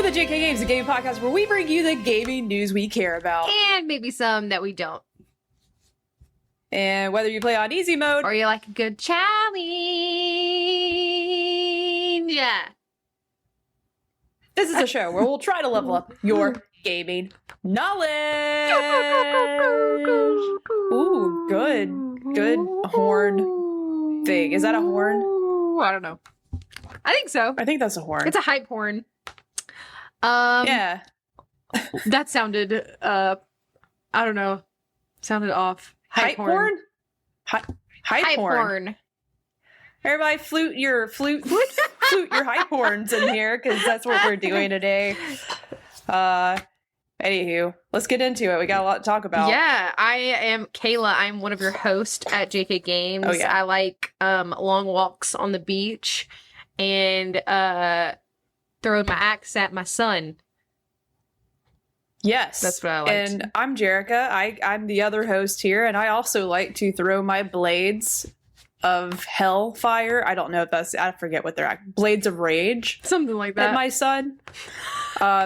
Welcome to JK Games, a gaming podcast where we bring you the gaming news we care about. And maybe some that we don't. And whether you play on easy mode or you like a good challenge. Yeah. This is a show where we'll try to level up your gaming knowledge. Ooh, good horn thing. Is that a horn? I don't know. I think so. I think that's a horn. It's a hype horn. Yeah. That sounded, I don't know. Sounded off. Hype horn? Hype horn. Everybody flute your hype horns in here, because that's what we're doing today. Anywho, let's get into it. We got a lot to talk about. Yeah, I am Kayla. I'm one of your hosts at JK Games. Oh, yeah. I like long walks on the beach and throwing my axe at my son. Yes. That's what I like. And I'm Jerica. I'm the other host here, and I also like to throw my blades of hellfire. I don't know if that's, I forget what they're blades of rage. Something like that. At my son.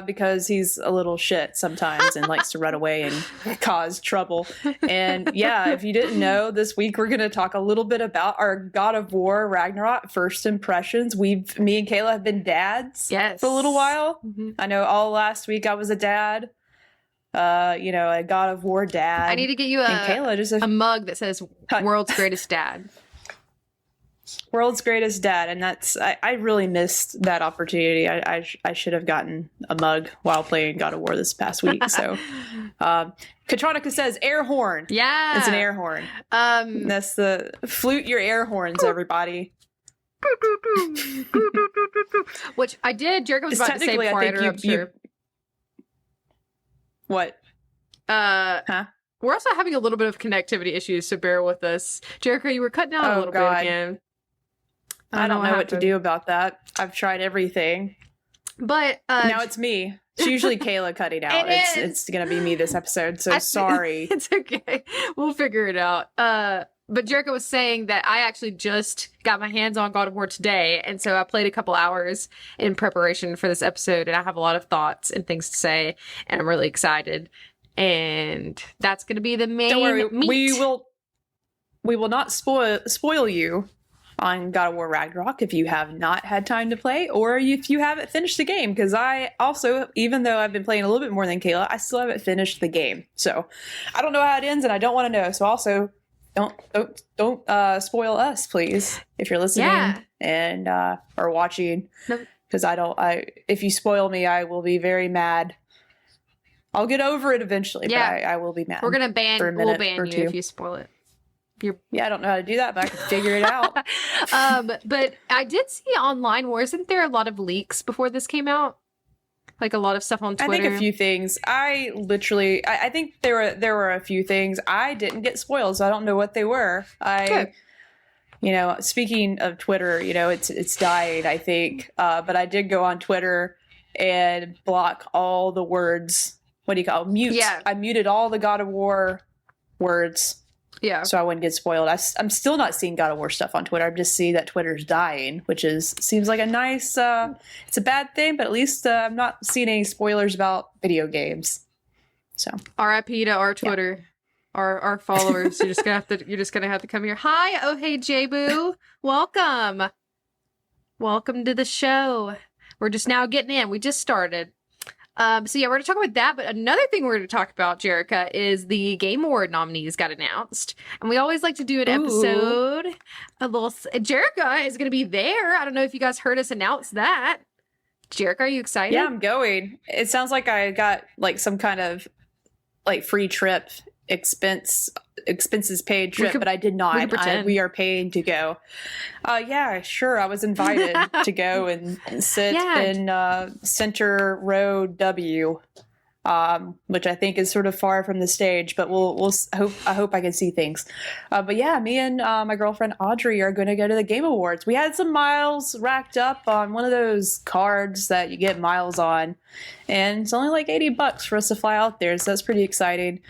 Because he's a little shit sometimes and likes to run away and cause trouble. And yeah, if you didn't know, this week we're going to talk a little bit about our God of War Ragnarok first impressions. Me and Kayla have been dads for a little while. Mm-hmm. I know all last week I was a dad. A God of War dad. I need to get you a mug that says "World's Greatest Dad." World's Greatest Dad, and that's I really missed that opportunity. I should have gotten a mug while playing God of War this past week. So, Katronica says air horn. Yeah, it's an air horn. That's the flute your air horns, everybody. Which I did. Jerica was about to say before I interrupt you. What? We're also having a little bit of connectivity issues, so bear with us. Jerica, you were cutting out a little bit again. I don't know what to do about that. I've tried everything. But now it's me. It's usually Kayla cutting out. It's going to be me this episode, so sorry. It's okay. We'll figure it out. But Jerica was saying that I actually just got my hands on God of War today, and so I played a couple hours in preparation for this episode, and I have a lot of thoughts and things to say, and I'm really excited. And that's going to be the main Don't worry, meat. we will not spoil you on God of War Ragnarok if you have not had time to play, or if you haven't finished the game, because I also, even though I've been playing a little bit more than Kayla, I still haven't finished the game. So I don't know how it ends, and I don't want to know. So also, don't spoil us, please, if you're listening and or watching, because if you spoil me, I will be very mad. I'll get over it eventually, but I will be mad. We'll ban you if you spoil it. I don't know how to do that, but I can figure it out. But I did see online, wasn't there a lot of leaks before this came out? Like a lot of stuff on Twitter? I think a few things. I think there were a few things. I didn't get spoiled, so I don't know what they were. Speaking of Twitter, it's dying, I think. But I did go on Twitter and block all the words. What do you call it? Mute? Yeah. I muted all the God of War words. Yeah. So I wouldn't get spoiled. I'm still not seeing God of War stuff on Twitter. I'm just seeing that Twitter's dying, which seems like a nice, it's a bad thing, but at least I'm not seeing any spoilers about video games. So RIP to our Twitter, our followers. You're just gonna have to come here. Hi, oh hey J-Boo. Welcome to the show. We're just now getting in. We just started. So yeah, we're going to talk about that, but another thing we're going to talk about, Jerica, is the Game Award nominees got announced. And we always like to do an episode. Jerica is going to be there. I don't know if you guys heard us announce that. Jerica, are you excited? Yeah, I'm going. It sounds like I got like some kind of like free trip expenses paid trip, but I did not. We are paying to go. Yeah, sure. I was invited to go and sit in Center Row W, which I think is sort of far from the stage, but I hope I can see things. But yeah, me and my girlfriend Audrey are going to go to the Game Awards. We had some miles racked up on one of those cards that you get miles on, and it's only like $80 for us to fly out there, so that's pretty exciting.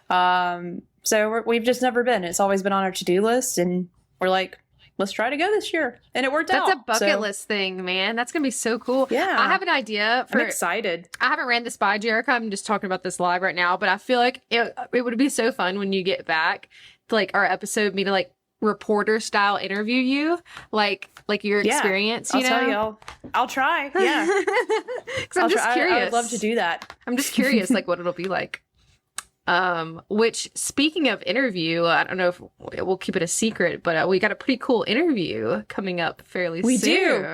So we've just never been. It's always been on our to-do list, and we're like, let's try to go this year. And it worked out. That's a bucket list thing, man. That's going to be so cool. Yeah. I have an idea for... I'm excited. I haven't ran this by Jerica. I'm just talking about this live right now, but I feel like it would be so fun when you get back to like our episode, me to like reporter style interview you, like your experience, you know? I'll tell you, I'll try. Yeah. Because I'm just curious. I would love to do that. I'm just curious, like what it'll be like. Which, speaking of interview, I don't know if we'll keep it a secret, but we got a pretty cool interview coming up fairly soon. We do. Do we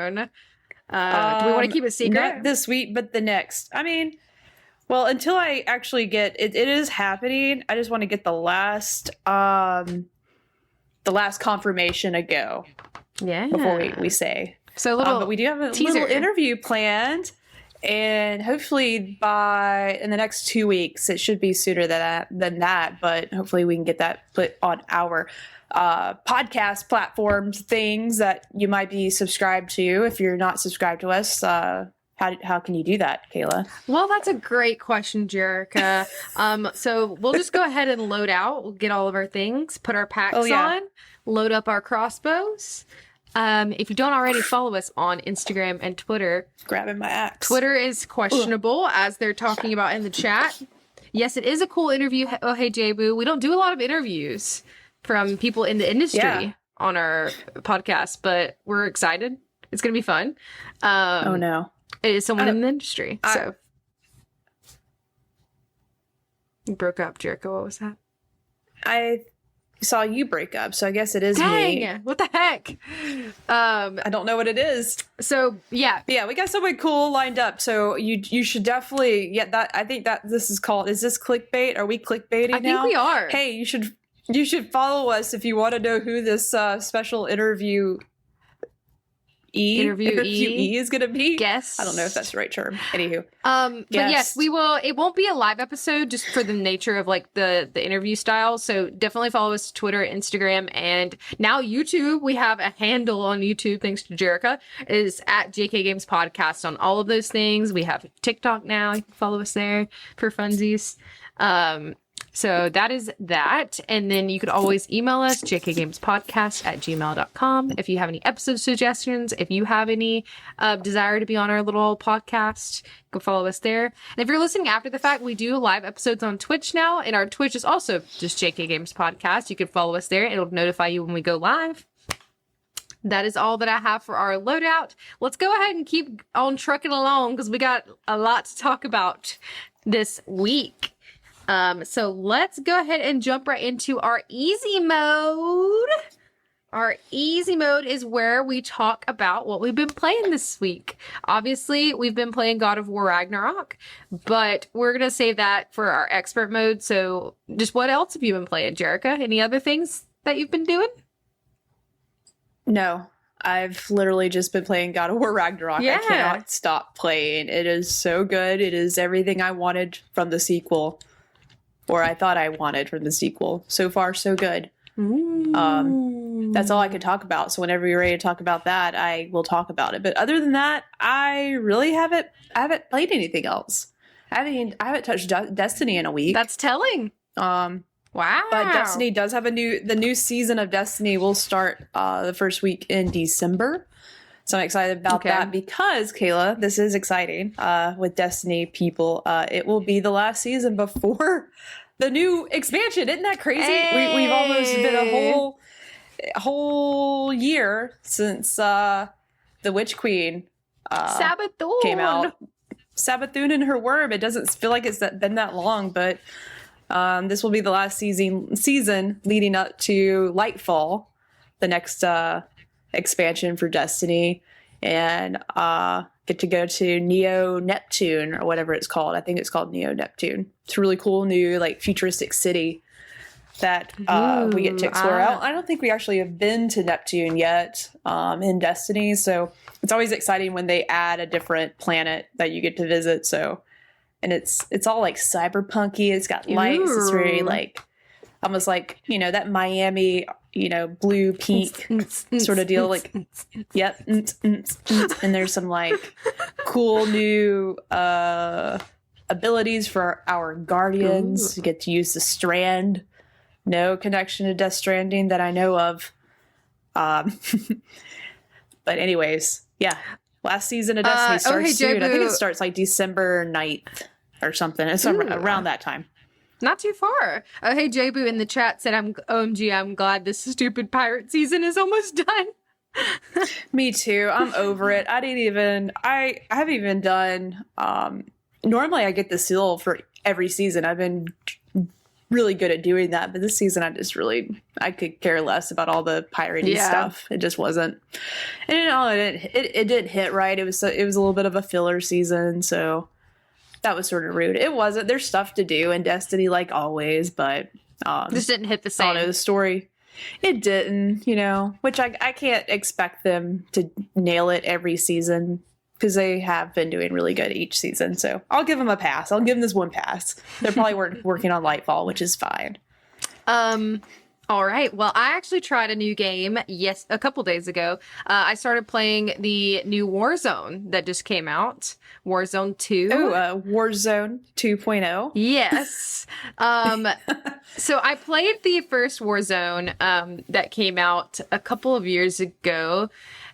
want to keep it secret? Not this week, but the next. I mean, well, until I actually get it is happening. I just want to get the last confirmation a go. Yeah. Before we say. So but we do have a teaser. little interview planned. And hopefully in the next 2 weeks, it should be sooner than that, but hopefully we can get that put on our podcast platforms, things that you might be subscribed to. If you're not subscribed to us, how can you do that, Kayla? Well, that's a great question, Jerica. So we'll just go ahead and load out. We'll get all of our things, put our packs on, load up our crossbows. If you don't already follow us on Instagram and Twitter, grabbing my axe. Twitter is questionable, as they're talking about in the chat. Yes, it is a cool interview. Oh, hey, J-Boo. We don't do a lot of interviews from people in the industry on our podcast, but we're excited. It's going to be fun. Oh, no. It is someone in the industry. So you broke up, Jericho. What was that? I saw you break up, so I guess it is me. What the heck? I don't know what it is. So yeah, we got something cool lined up. So you should definitely I think that this is called. Is this clickbait? Are we clickbaiting now? I think we are. Hey, you should follow us if you want to know who this special interviewee is going to be. Guess. I don't know if that's the right term. Anywho. But yes, we will. It won't be a live episode just for the nature of like the interview style. So definitely follow us Twitter, Instagram, and now YouTube. We have a handle on YouTube thanks to Jerica. It is at JK Games Podcast on all of those things. We have TikTok now. You can follow us there for funsies. So that is that. And then you could always email us, jkgamespodcast@gmail.com. If you have any episode suggestions, if you have any desire to be on our little podcast, go follow us there. And if you're listening after the fact, we do live episodes on Twitch now. And our Twitch is also just JK Games Podcast. You can follow us there. It'll notify you when we go live. That is all that I have for our loadout. Let's go ahead and keep on trucking along because we got a lot to talk about this week. So let's go ahead and jump right into our easy mode. Our easy mode is where we talk about what we've been playing this week. Obviously, we've been playing God of War Ragnarok, but we're going to save that for our expert mode. So just what else have you been playing, Jerica? Any other things that you've been doing? No, I've literally just been playing God of War Ragnarok. Yeah. I cannot stop playing. It is so good. It is everything I wanted from the sequel. Or I thought I wanted from the sequel. So far, so good. That's all I could talk about. So whenever you're ready to talk about that, I will talk about it. But other than that, I really haven't played anything else. I haven't touched Destiny in a week. That's telling. Wow. But Destiny does have the new season of Destiny will start the first week in December. So I'm excited about that because, Kayla, this is exciting with Destiny people. It will be the last season before the new expansion. Isn't that crazy? Hey. We've almost been a whole year since the Witch Queen Sabathun came out. Sabathun and her worm. It doesn't feel like it's been that long, but this will be the last season leading up to Lightfall, the next expansion for Destiny, and get to go to Neo Neptune or whatever it's called. I think it's called Neo Neptune. It's a really cool new like futuristic city that we get to explore out. I don't think we actually have been to Neptune yet in Destiny, so it's always exciting when they add a different planet that you get to visit. So, and it's all like cyberpunky. It's got lights. It's very like almost like, you know, that Miami, you know, blue pink sort of deal. Like, yep. And there's some like cool new abilities for our guardians. You get to use the strand. No connection to Death Stranding that I know of. Um, but anyways, yeah. Last season of Destiny starts soon. I think it starts like December 9th or something. It's around that time. Not too far. Oh, hey, Jabu in the chat said, OMG, I'm glad this stupid pirate season is almost done. Me too. I'm over it. I haven't even done, normally I get the seal for every season. I've been really good at doing that, but this season I could care less about all the piratey stuff. It just wasn't, and it didn't hit right. It was a little bit of a filler season, so that was sort of rude. It wasn't. There's stuff to do in Destiny like always, but this didn't hit the same. I don't know, the story. It didn't, which I can't expect them to nail it every season, because they have been doing really good each season. So I'll give them a pass. I'll give them this one pass. They're probably working on Lightfall, which is fine. All right. Well, I actually tried a new game, a couple days ago. I started playing the new Warzone that just came out, Warzone 2. Oh, Warzone 2.0. Yes. So I played the first Warzone that came out a couple of years ago.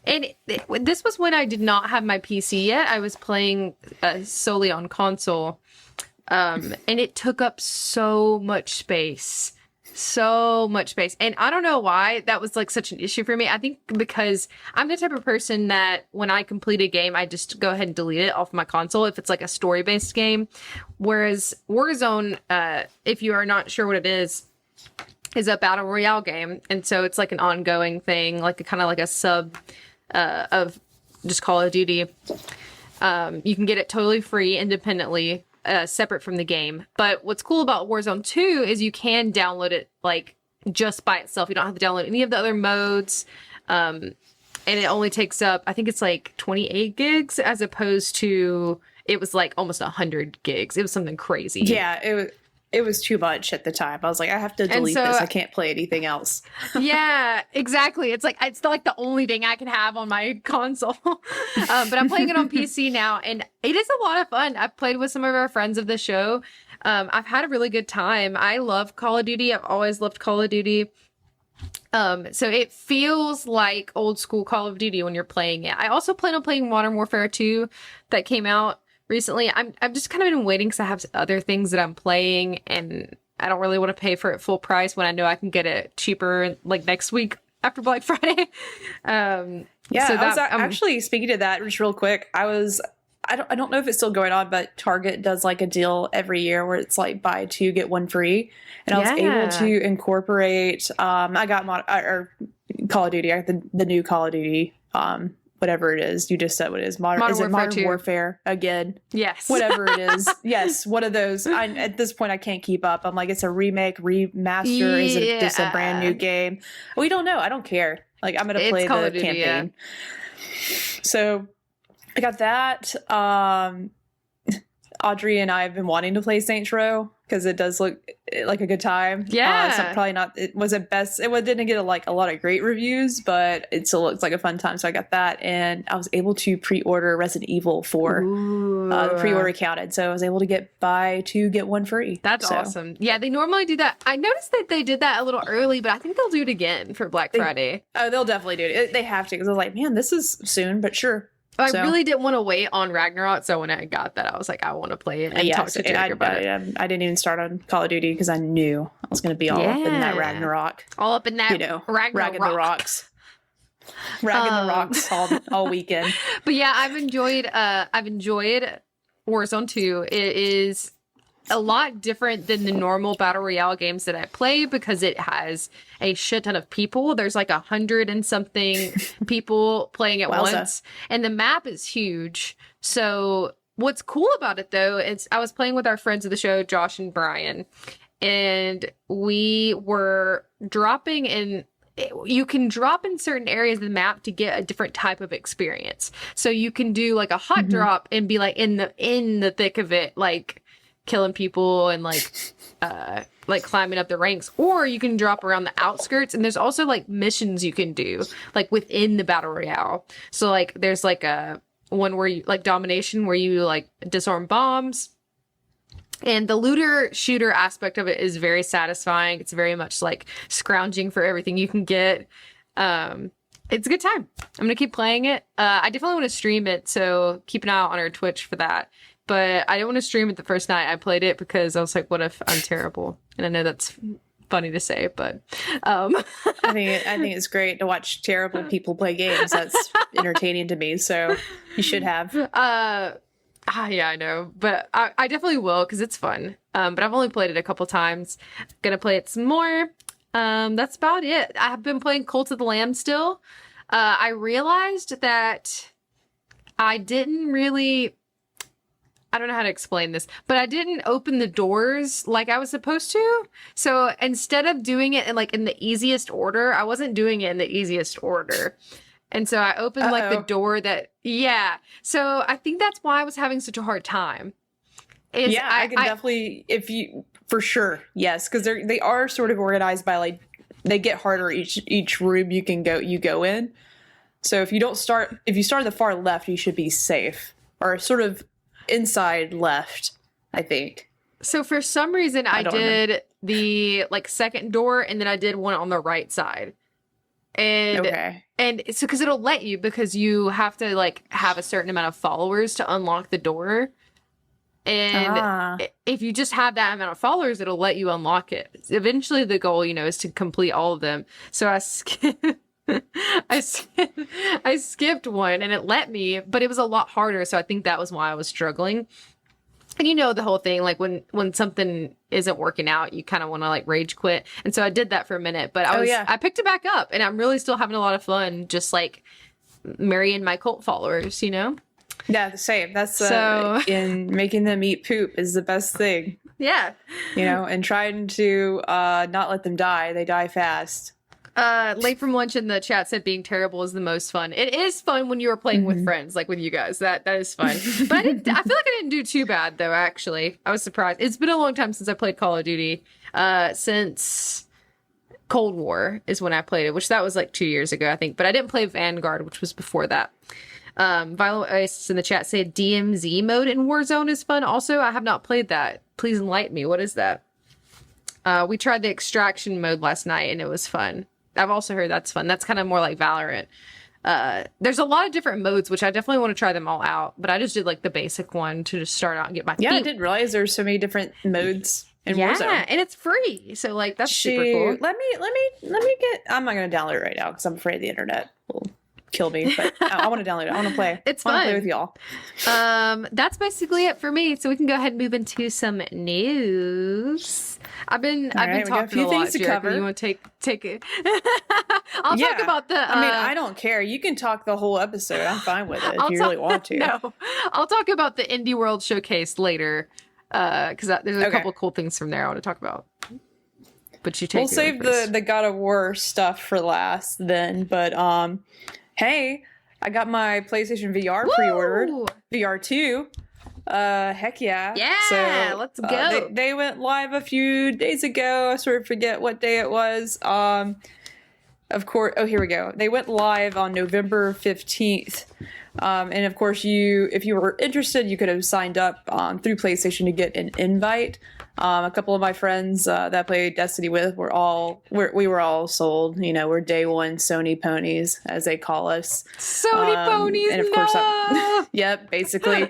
And this was when I did not have my PC yet. I was playing solely on console. And it took up so much space. And I don't know why that was like such an issue for me. I think because I'm the type of person that when I complete a game, I just go ahead and delete it off my console if it's like a story-based game. Whereas Warzone, if you are not sure what it is a battle royale game. And so it's like an ongoing thing, like kind of like a sub of just Call of Duty. You can get it totally free independently, separate from the game. But what's cool about Warzone 2 is you can download it like just by itself. You don't have to download any of the other modes. And it only takes up, I think it's like 28 gigs as opposed to, it was like almost 100 gigs. It was something crazy. Yeah, it was too much at the time. I was like, I have to delete this. I can't play anything else. Yeah, exactly. It's like the only thing I can have on my console. But I'm playing it on PC now, and it is a lot of fun. I've played with some of our friends of the show. I've had a really good time. I love Call of Duty. I've always loved Call of Duty. So it feels like old school Call of Duty when you're playing it. I also plan on playing Modern Warfare 2 that came out recently. I've just kind of been waiting because I have other things that I'm playing, and I don't really want to pay for it full price when I know I can get it cheaper like next week after Black Friday. So I was actually speaking to that just real quick. I don't know if it's still going on, but Target does like a deal every year where it's like buy two get one free, and I was able to incorporate. I got Call of Duty, the new Call of Duty. Whatever it is, you just said what it is. Modern Warfare again? Yes. Whatever it is. Yes, one of those. At this point, I can't keep up. I'm like, it's a remake, remaster. Is it just a brand new game? We don't know. I don't care. Like, I'm going to play the campaign. Yeah. So I got that. Audrey and I have been wanting to play Saints Row because it does look like a good time. Yeah. So probably not, it wasn't best. It didn't get a lot of great reviews, but it still looks like a fun time. So I got that, and I was able to pre-order Resident Evil 4. The pre-order counted. So I was able to buy two, get one free. That's awesome. Yeah, they normally do that. I noticed that they did that a little early, but I think they'll do it again for Black Friday. Oh, they'll definitely do it. They have to, because I was like, man, this is soon, but sure. I really didn't want to wait on Ragnarok, so when I got that, I was like, I want to play it and talk to Jerica about it. I didn't even start on Call of Duty because I knew I was going to be all up in that Ragnarok. All up in that, ragging the rocks. Ragging the rocks all weekend. But yeah, I've enjoyed Warzone 2. It is a lot different than the normal battle royale games that I play because it has a shit ton of people. There's like 100 and something people playing at once, and the map is huge. So what's cool about it though is I was playing with our friends of the show, Josh and Brian, and we were dropping in. You can drop in certain areas of the map to get a different type of experience. So you can do like a hot drop and be like in the thick of it, like killing people and like climbing up the ranks, or you can drop around the outskirts, and there's also like missions you can do like within the battle royale. So like there's like a one where you like domination where you like disarm bombs, and the looter shooter aspect of it is very satisfying. It's very much like scrounging for everything you can get. It's a good time. I'm gonna keep playing it. I definitely want to stream it, so keep an eye out on our Twitch for that. But I didn't want to stream it the first night I played it because I was like, what if I'm terrible? And I know that's funny to say, but I think it's great to watch terrible people play games. That's entertaining to me, so you should have. Yeah, I know, but I definitely will because it's fun. But I've only played it a couple times. Gonna play it some more. That's about it. I have been playing Cult of the Lamb still. I realized that I didn't really, I don't know how to explain this, but I didn't open the doors like I was supposed to. So instead of doing it in the easiest order, I wasn't doing it in the easiest order. And so I opened like the door that, yeah. So I think that's why I was having such a hard time. I can definitely, for sure, yes, because they are sort of organized by like, they get harder each room you go in. So if you start at the far left, you should be safe, or sort of inside left, I think. So for some reason, I did the like second door, and then I did one on the right side. And so because it'll let you, because you have to like have a certain amount of followers to unlock the door. And if you just have that amount of followers, it'll let you unlock it. Eventually the goal, is to complete all of them. So I skipped one and it let me, but it was a lot harder. So I think that was why I was struggling. And the whole thing, like when something isn't working out, you kind of want to like rage quit. And so I did that for a minute, but I picked it back up, and I'm really still having a lot of fun just like marrying my cult followers, Yeah, the same. That's in making them eat poop is the best thing. Yeah. And trying to not let them die. They die fast. Late from lunch in the chat said being terrible is the most fun. It is fun when you are playing with friends, like with you guys. That is fun. But I feel like I didn't do too bad though, actually. I was surprised. It's been a long time since I played Call of Duty. Since Cold War is when I played it, which that was like 2 years ago, I think. But I didn't play Vanguard, which was before that. Violent Ice in the chat said DMZ mode in Warzone is fun. Also, I have not played that. Please enlighten me. What is that? We tried the extraction mode last night and it was fun. I've also heard that's fun. That's kind of more like Valorant. There's a lot of different modes, which I definitely want to try them all out. But I just did like the basic one to just start out and get my feet. I didn't realize there's so many different modes in Warzone. Yeah, and it's free. So like that's super cool. Let me get. I'm not gonna download it right now because I'm afraid the internet will kill me. But I want to download it. I want to play. It's fun. I fun. Want to play with y'all. That's basically it for me. So we can go ahead and move into some news. I've been talking a few things to cover. You want to take it? I'll talk about the. I don't care. You can talk the whole episode. I'm fine with it if you really want to. No, I'll talk about the Indie World Showcase later because there's a couple cool things from there I want to talk about. But we'll save the God of War stuff for last then. But hey, I got my PlayStation VR pre-ordered. VR 2. Heck yeah. Yeah, so, let's go. They went live a few days ago. I sort of forget what day it was. Of course, here we go. They went live on November 15th. And of course, if you were interested, you could have signed up through PlayStation to get an invite. A couple of my friends that I played Destiny with we were all sold. We're day one Sony ponies, as they call us. Sony ponies, and of course, yep, basically.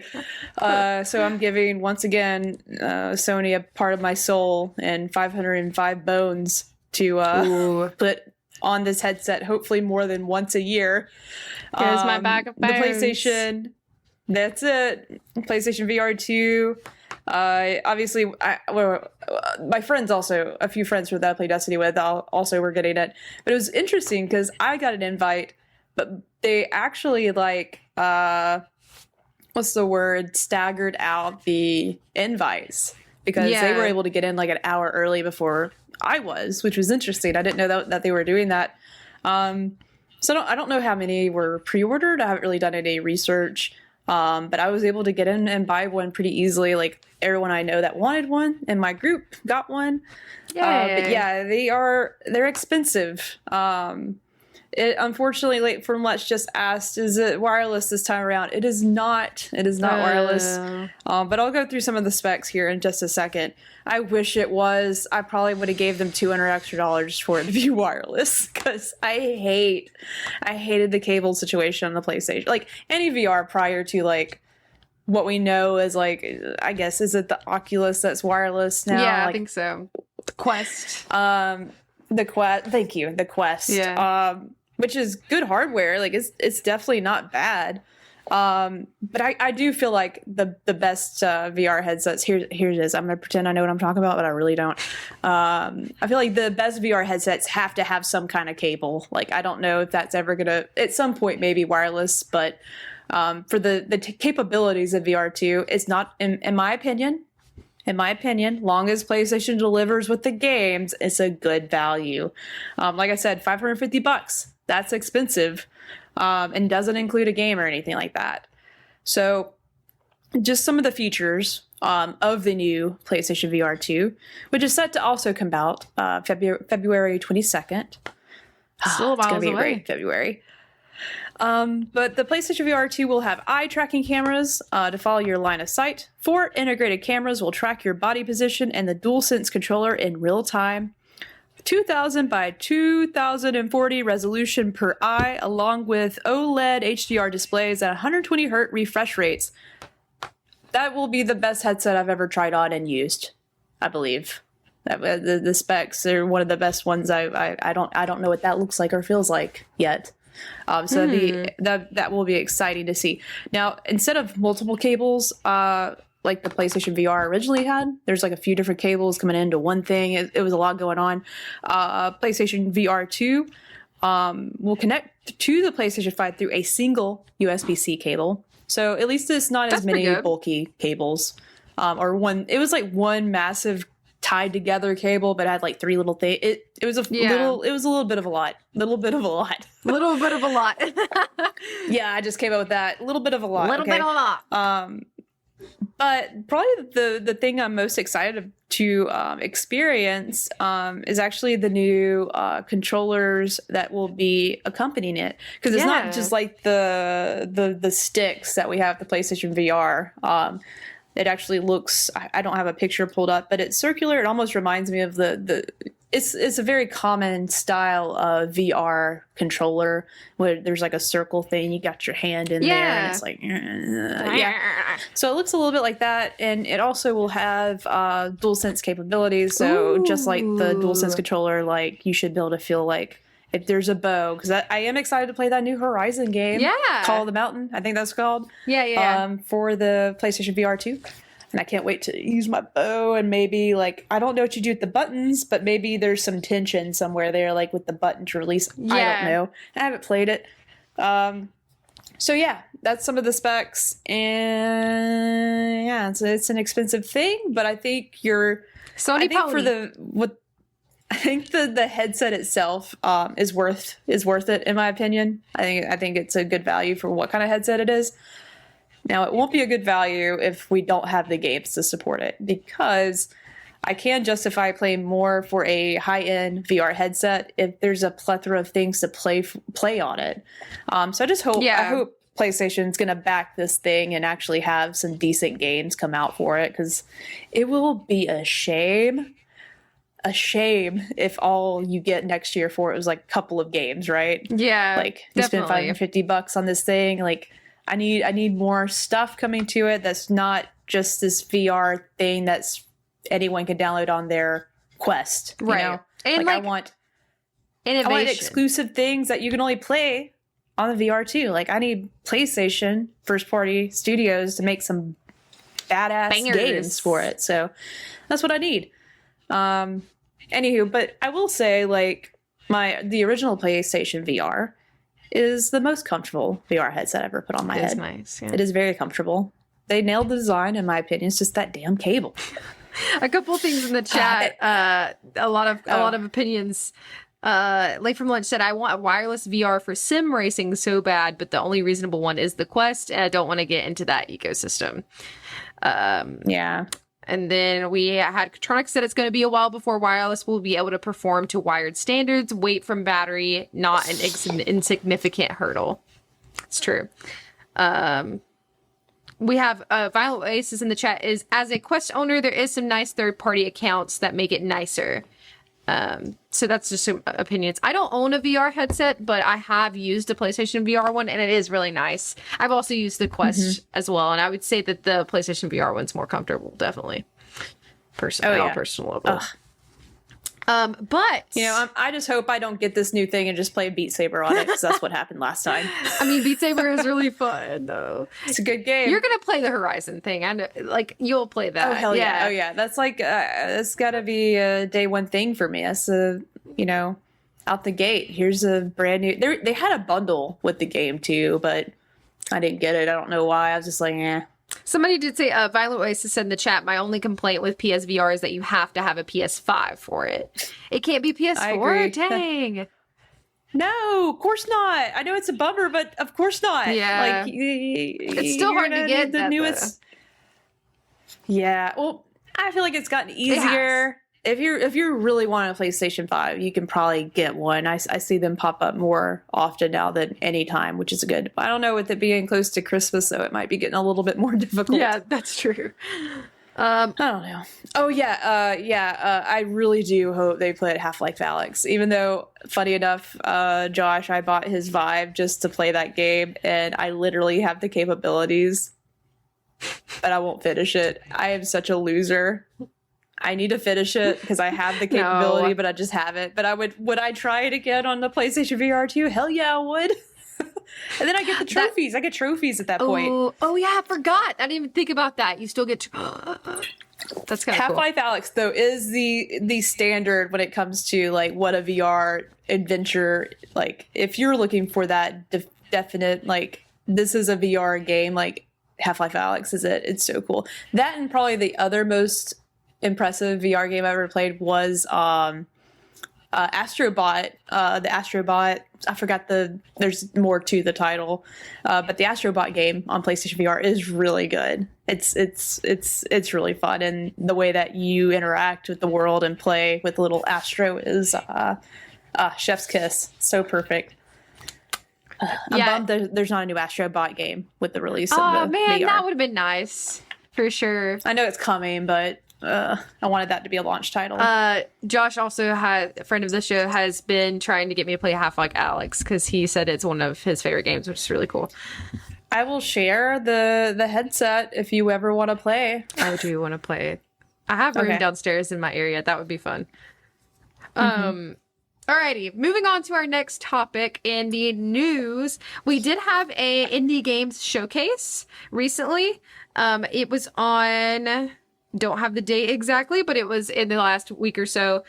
So I'm giving once again Sony a part of my soul and 505 bones to put on this headset, hopefully more than once a year. Here's my bag of bones. The PlayStation. That's it. PlayStation VR 2. Obviously, my friends also, a few friends that I play Destiny with, also were getting it. But it was interesting because I got an invite, but they actually staggered out the invites because they were able to get in like an hour early before I was, which was interesting. I didn't know that they were doing that. So I don't know how many were pre-ordered. I haven't really done any research. But I was able to get in and buy one pretty easily. Like everyone I know that wanted one in my group got one. But yeah, they're expensive. It unfortunately, like from Let's just asked, is it wireless this time around? It is not. It is not wireless. But I'll go through some of the specs here in just a second. I wish it was. I probably would have gave them $200 extra for it to be wireless because I hated the cable situation on the PlayStation. Like any VR prior to like what we know is like, I guess, is it the Oculus that's wireless now? Yeah, like, I think so. The Quest. The Quest. Thank you. The Quest. Yeah. Which is good hardware. Like it's definitely not bad. But I do feel like the best VR headsets. Here it is. I'm gonna pretend I know what I'm talking about, but I really don't. I feel like the best VR headsets have to have some kind of cable. Like I don't know if that's ever gonna at some point maybe wireless, but for the capabilities of VR2, it's not in my opinion. In my opinion, long as PlayStation delivers with the games, it's a good value. Like I said, $550. That's expensive, and doesn't include a game or anything like that. So, just some of the features of the new PlayStation VR 2, which is set to also come out February 22nd. Still It's going to be a great February. But the PlayStation VR 2 will have eye tracking cameras to follow your line of sight. 4 integrated cameras will track your body position and the DualSense controller in real time. 2000 by 2040 resolution per eye, along with OLED HDR displays at 120 Hz refresh rates. That will be the best headset I've ever tried on and used, I believe. The specs are one of the best ones. I don't know what that looks like or feels like yet. So that will be exciting to see. Now, instead of multiple cables, like the PlayStation VR originally had, there's like a few different cables coming into one thing. It was a lot going on. PlayStation VR 2 will connect to the PlayStation 5 through a single USB-C cable. So at least it's not as many bulky cables. Or one. It was like one massive tied together cable, but it had like 3 little things. It was a little bit of a lot. Little bit of a lot. Yeah, I just came up with that. A little bit of a lot. Bit of a lot. But probably the thing I'm most excited to experience is actually the new controllers that will be accompanying it, because it's not just like the sticks that we have the PlayStation VR. It actually looks, I don't have a picture pulled up, but it's circular. It almost reminds me of it's a very common style of VR controller where there's like a circle thing. You got your hand in there and it's like, So it looks a little bit like that. And it also will have DualSense capabilities. So just like the DualSense controller, like you should be able to feel like if there's a bow, because I am excited to play that new Horizon game. Yeah. Call of the Mountain, I think that's called. Yeah. For the PlayStation VR 2. And I can't wait to use my bow and maybe, like, I don't know what you do with the buttons, but maybe there's some tension somewhere there, like with the button to release. Yeah. I don't know. I haven't played it. So yeah, that's some of the specs. And yeah, it's an expensive thing, but I think I think the headset itself is worth it, in my opinion. I think it's a good value for what kind of headset it is. Now, it won't be a good value if we don't have the games to support it, because I can justify playing more for a high-end VR headset if there's a plethora of things to play on it. So I just hope I hope PlayStation's going to back this thing and actually have some decent games come out for it, because it will be a shame if all you get next year for it was like a couple of games, right? Yeah, like you spend $550 on this thing. Like I need more stuff coming to it that's not just this VR thing that's anyone can download on their Quest, right? You know? And like I want innovation. I want exclusive things that you can only play on the VR too. Like I need PlayStation first party studios to make some badass games for it. So that's what I need. Anywho, but I will say, like, the original PlayStation VR is the most comfortable VR headset I ever put on my head. It is nice. Yeah. It is very comfortable. They nailed the design, in my opinion. It's just that damn cable. A couple things in the chat. A lot of opinions. Like from Lunch said, I want a wireless VR for sim racing so bad, but the only reasonable one is the Quest, and I don't want to get into that ecosystem. Yeah. And then we had Katronic said it's going to be a while before wireless will be able to perform to wired standards. Weight from battery, not an insignificant hurdle. It's true. We have Violet Oasis in the chat is, as a Quest owner, there is some nice third-party accounts that make it nicer. So that's just some opinions. I don't own a VR headset, but I have used a PlayStation VR one, and it is really nice. I've also used the Quest as well, and I would say that the PlayStation VR one's more comfortable, definitely. Personal level. Ugh. But I just hope I don't get this new thing and just play Beat Saber on it, because that's what happened last time. I mean, Beat Saber is really fun, though. It's a good game. You're gonna play the Horizon thing, and you'll play that. Oh hell yeah! Oh yeah, that's it's gotta be a day one thing for me. That's out the gate. Here's a brand new. They had a bundle with the game too, but I didn't get it. I don't know why. I was just like, eh. Somebody did say, Violet Oasis said in the chat, my only complaint with PSVR is that you have to have a PS5 for it. It can't be PS4? Dang. No, of course not. I know it's a bummer, but of course not. Yeah. It's still hard to get the newest. Yeah. Well, I feel like it's gotten easier. If you really want a PlayStation 5, you can probably get one. I see them pop up more often now than any time, which is good. I don't know, with it being close to Christmas, so it might be getting a little bit more difficult. Yeah, that's true. I don't know. Oh yeah, I really do hope they play Half-Life Alyx. Even though, funny enough, Josh, I bought his Vive just to play that game, and I literally have the capabilities, but I won't finish it. I am such a loser. I need to finish it because I have the capability, but I just haven't. But would I try it again on the PlayStation VR 2? Hell yeah, I would. And then I get the trophies. I get trophies at that point. Oh yeah, I forgot. I didn't even think about that. You still get. That's kind of cool. Half-Life Alyx though is the standard when it comes to like what a VR adventure, like if you're looking for that definite, like this is a VR game, like Half-Life Alyx is it. It's so cool. That, and probably the other most impressive VR game I ever played was Astrobot. The Astrobot, I forgot there's more to the title, but the Astrobot game on PlayStation VR is really good. It's really fun, and the way that you interact with the world and play with little Astro is chef's kiss. So perfect. I'm bummed there's not a new Astrobot game with the release of the VR. That would have been nice for sure. I know it's coming, but I wanted that to be a launch title. Josh also a friend of the show, has been trying to get me to play Half-Life Alyx because he said it's one of his favorite games, which is really cool. I will share the headset if you ever want to play. I do want to play. I have room downstairs in my area. That would be fun. Alrighty, moving on to our next topic in the news. We did have a indie games showcase recently. It was on, don't have the date exactly, but it was in the last week or so,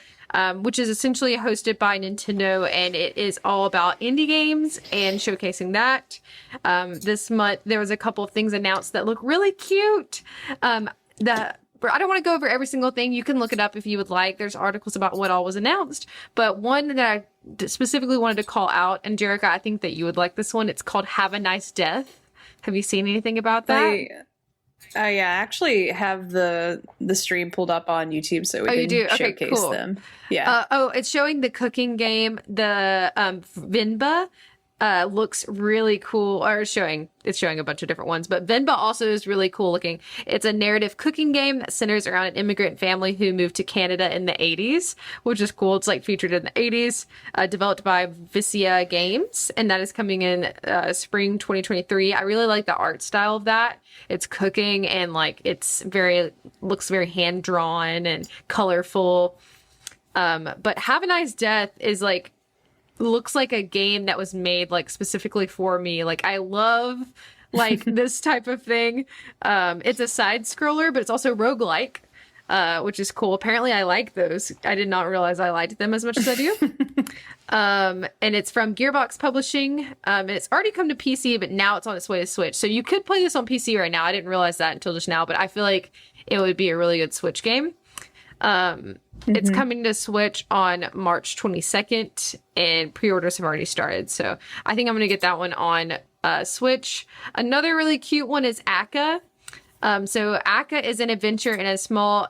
which is essentially hosted by Nintendo, and it is all about indie games and showcasing that. This month, there was a couple of things announced that look really cute. I don't want to go over every single thing. You can look it up if you would like. There's articles about what all was announced. But one that I specifically wanted to call out, and Jerica, I think that you would like this one. It's called Have a Nice Death. Have you seen anything about that? I actually have the stream pulled up on YouTube so we can showcase them. Yeah. It's showing the cooking game, the Vinba. Looks really cool, or it's showing a bunch of different ones, but Venba also is really cool looking. It's a narrative cooking game that centers around an immigrant family who moved to Canada in the 80s, which is cool. It's like featured in the 80s, developed by Vicia Games, and that is coming in spring 2023. I really like the art style of that. It's cooking and like looks very hand drawn and colorful. But Have a Nice Death is like, looks like a game that was made like specifically for me. Like I love like this type of thing. It's a side scroller, but it's also roguelike, which is cool. Apparently I like those. I did not realize I liked them as much as I do. And it's from Gearbox Publishing. It's already come to PC, but now it's on its way to Switch. So you could play this on PC right now. I didn't realize that until just now, but I feel like it would be a really good Switch game. It's coming to Switch on March 22nd, and pre-orders have already started. So I think I'm going to get that one on Switch. Another really cute one is Aka. So Aka is an adventure in a small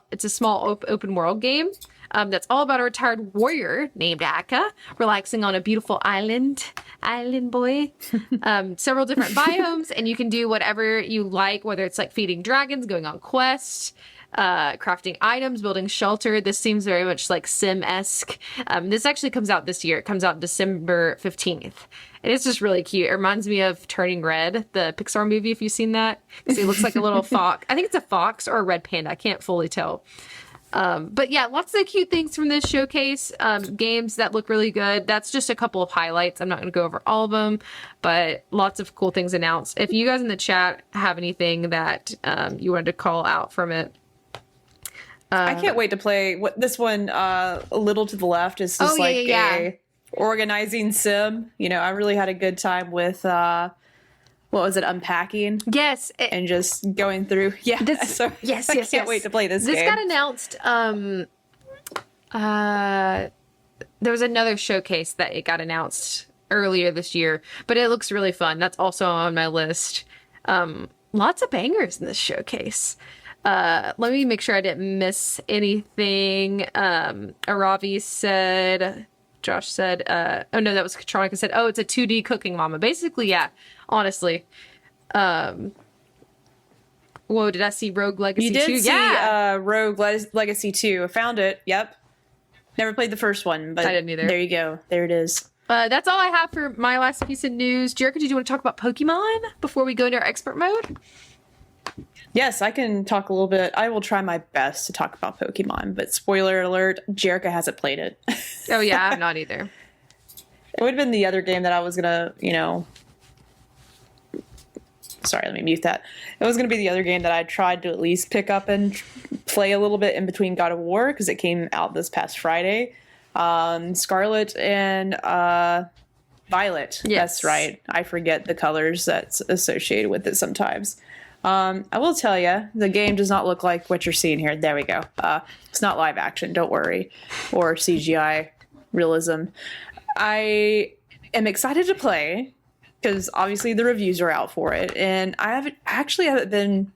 open world game. That's all about a retired warrior named Aka relaxing on a beautiful island boy. Several different biomes, and you can do whatever you like, whether it's like feeding dragons, going on quests, crafting items, building shelter. This seems very much like Sim-esque. This actually comes out this year. It comes out December 15th. And it's just really cute. It reminds me of Turning Red, the Pixar movie, if you've seen that. Because he looks like a little fox. I think it's a fox or a red panda. I can't fully tell. But yeah, lots of cute things from this showcase. Games that look really good. That's just a couple of highlights. I'm not going to go over all of them, but lots of cool things announced. If you guys in the chat have anything that you wanted to call out from it. I can't wait to play this one. A little to the left is just a organizing sim. You know, I really had a good time with what was it, unpacking? Yes. And just going through. Yeah. I can't wait to play this game. This got announced. There was another showcase that it got announced earlier this year, but it looks really fun. That's also on my list. Lots of bangers in this showcase. Let me make sure I didn't miss anything. Aravi said... Josh said, oh no, that was Katronica said, oh, it's a 2D cooking mama. Basically, yeah, honestly. Whoa, did I see Rogue Legacy 2? You did see Rogue Legacy 2. I found it. Yep. Never played the first one, but I didn't either. There you go. There it is. That's all I have for my last piece of news. Jerica, did you want to talk about Pokemon before we go into our expert mode? Yes, I can talk a little bit. I will try my best to talk about Pokemon, but spoiler alert, Jerica hasn't played it. Oh yeah, I'm not either. It would have been the other game that I was gonna, sorry, let me mute that. It was gonna be the other game that I tried to at least pick up and play a little bit in between God of War, because it came out this past Friday. Scarlet and Violet. Yes. That's right. I forget the colors that's associated with it sometimes. I will tell you, the game does not look like what you're seeing here. There we go. It's not live action, don't worry, or CGI realism. I am excited to play because obviously the reviews are out for it, and I haven't been.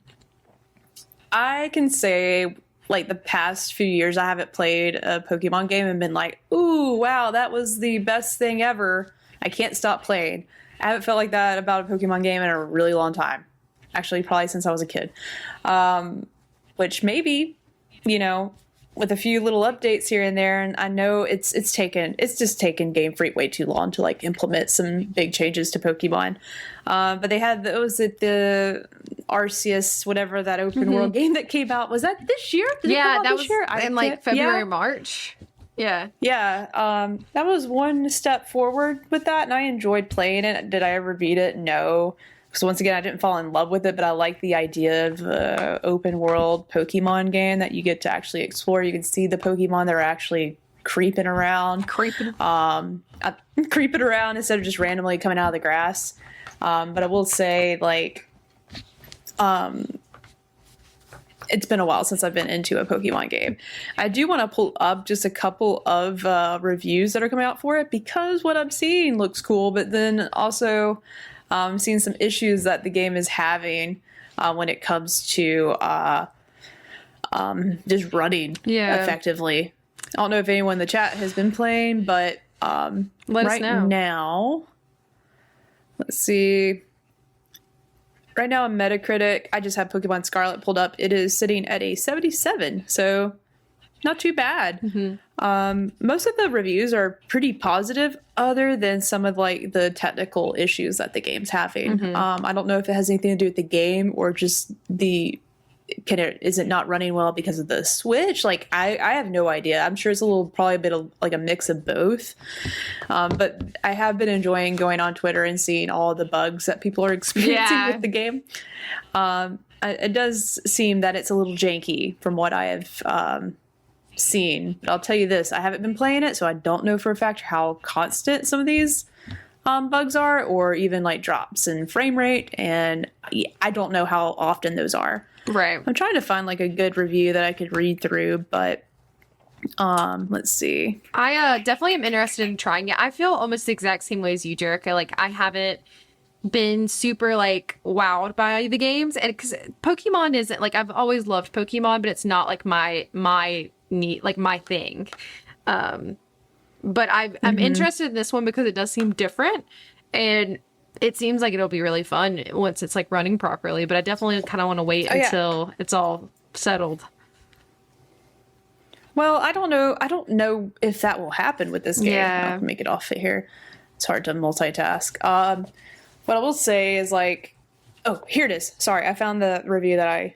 I can say like the past few years, I haven't played a Pokemon game and been like, "Ooh, wow, that was the best thing ever." I can't stop playing. I haven't felt like that about a Pokemon game in a really long time. Actually, probably since I was a kid. Which maybe, with a few little updates here and there, and I know it's just taken Game Freak way too long to like implement some big changes to Pokemon. But they had those at the Arceus, whatever that open world game that came out. Was that this year? Yeah, that was in like February, March. Yeah. Yeah. That was one step forward with that, and I enjoyed playing it. Did I ever beat it? No. So once again, I didn't fall in love with it, but I like the idea of open world Pokemon game that you get to actually explore. You can see the Pokemon that are actually creeping around. Creeping around instead of just randomly coming out of the grass. But I will say, like, it's been a while since I've been into a Pokemon game. I do want to pull up just a couple of reviews that are coming out for it because what I'm seeing looks cool, but then also... seeing some issues that the game is having when it comes to just running effectively. I don't know if anyone in the chat has been playing, but let us know. Now, let's see. Right now on Metacritic, I just have Pokemon Scarlet pulled up. It is sitting at a 77, so not too bad. Most of the reviews are pretty positive other than some of like the technical issues that the game's having. I don't know if it has anything to do with the game or just is it not running well because of the Switch? Like I have no idea. I'm sure it's probably a bit of like a mix of both. But I have been enjoying going on Twitter and seeing all the bugs that people are experiencing with the game. It does seem that it's a little janky from what I have seen, but I'll tell you this, I haven't been playing it, so I don't know for a fact how constant some of these bugs are, or even like drops in frame rate, and I don't know how often those are. Right. I'm trying to find like a good review that I could read through, but let's see. I definitely am interested in trying it. I feel almost the exact same way as you, Jerica. Like I haven't been super like wowed by the games, and because Pokemon isn't like, I've always loved Pokemon, but it's not like my need, like my thing. But I'm interested in this one because it does seem different, and it seems like it'll be really fun once it's like running properly. But I definitely kind of want to wait until it's all settled. Well, I don't know. I don't know if that will happen with this game. Yeah. I'll make it off it here. It's hard to multitask. What I will say is like, oh, here it is. Sorry, I found the review that I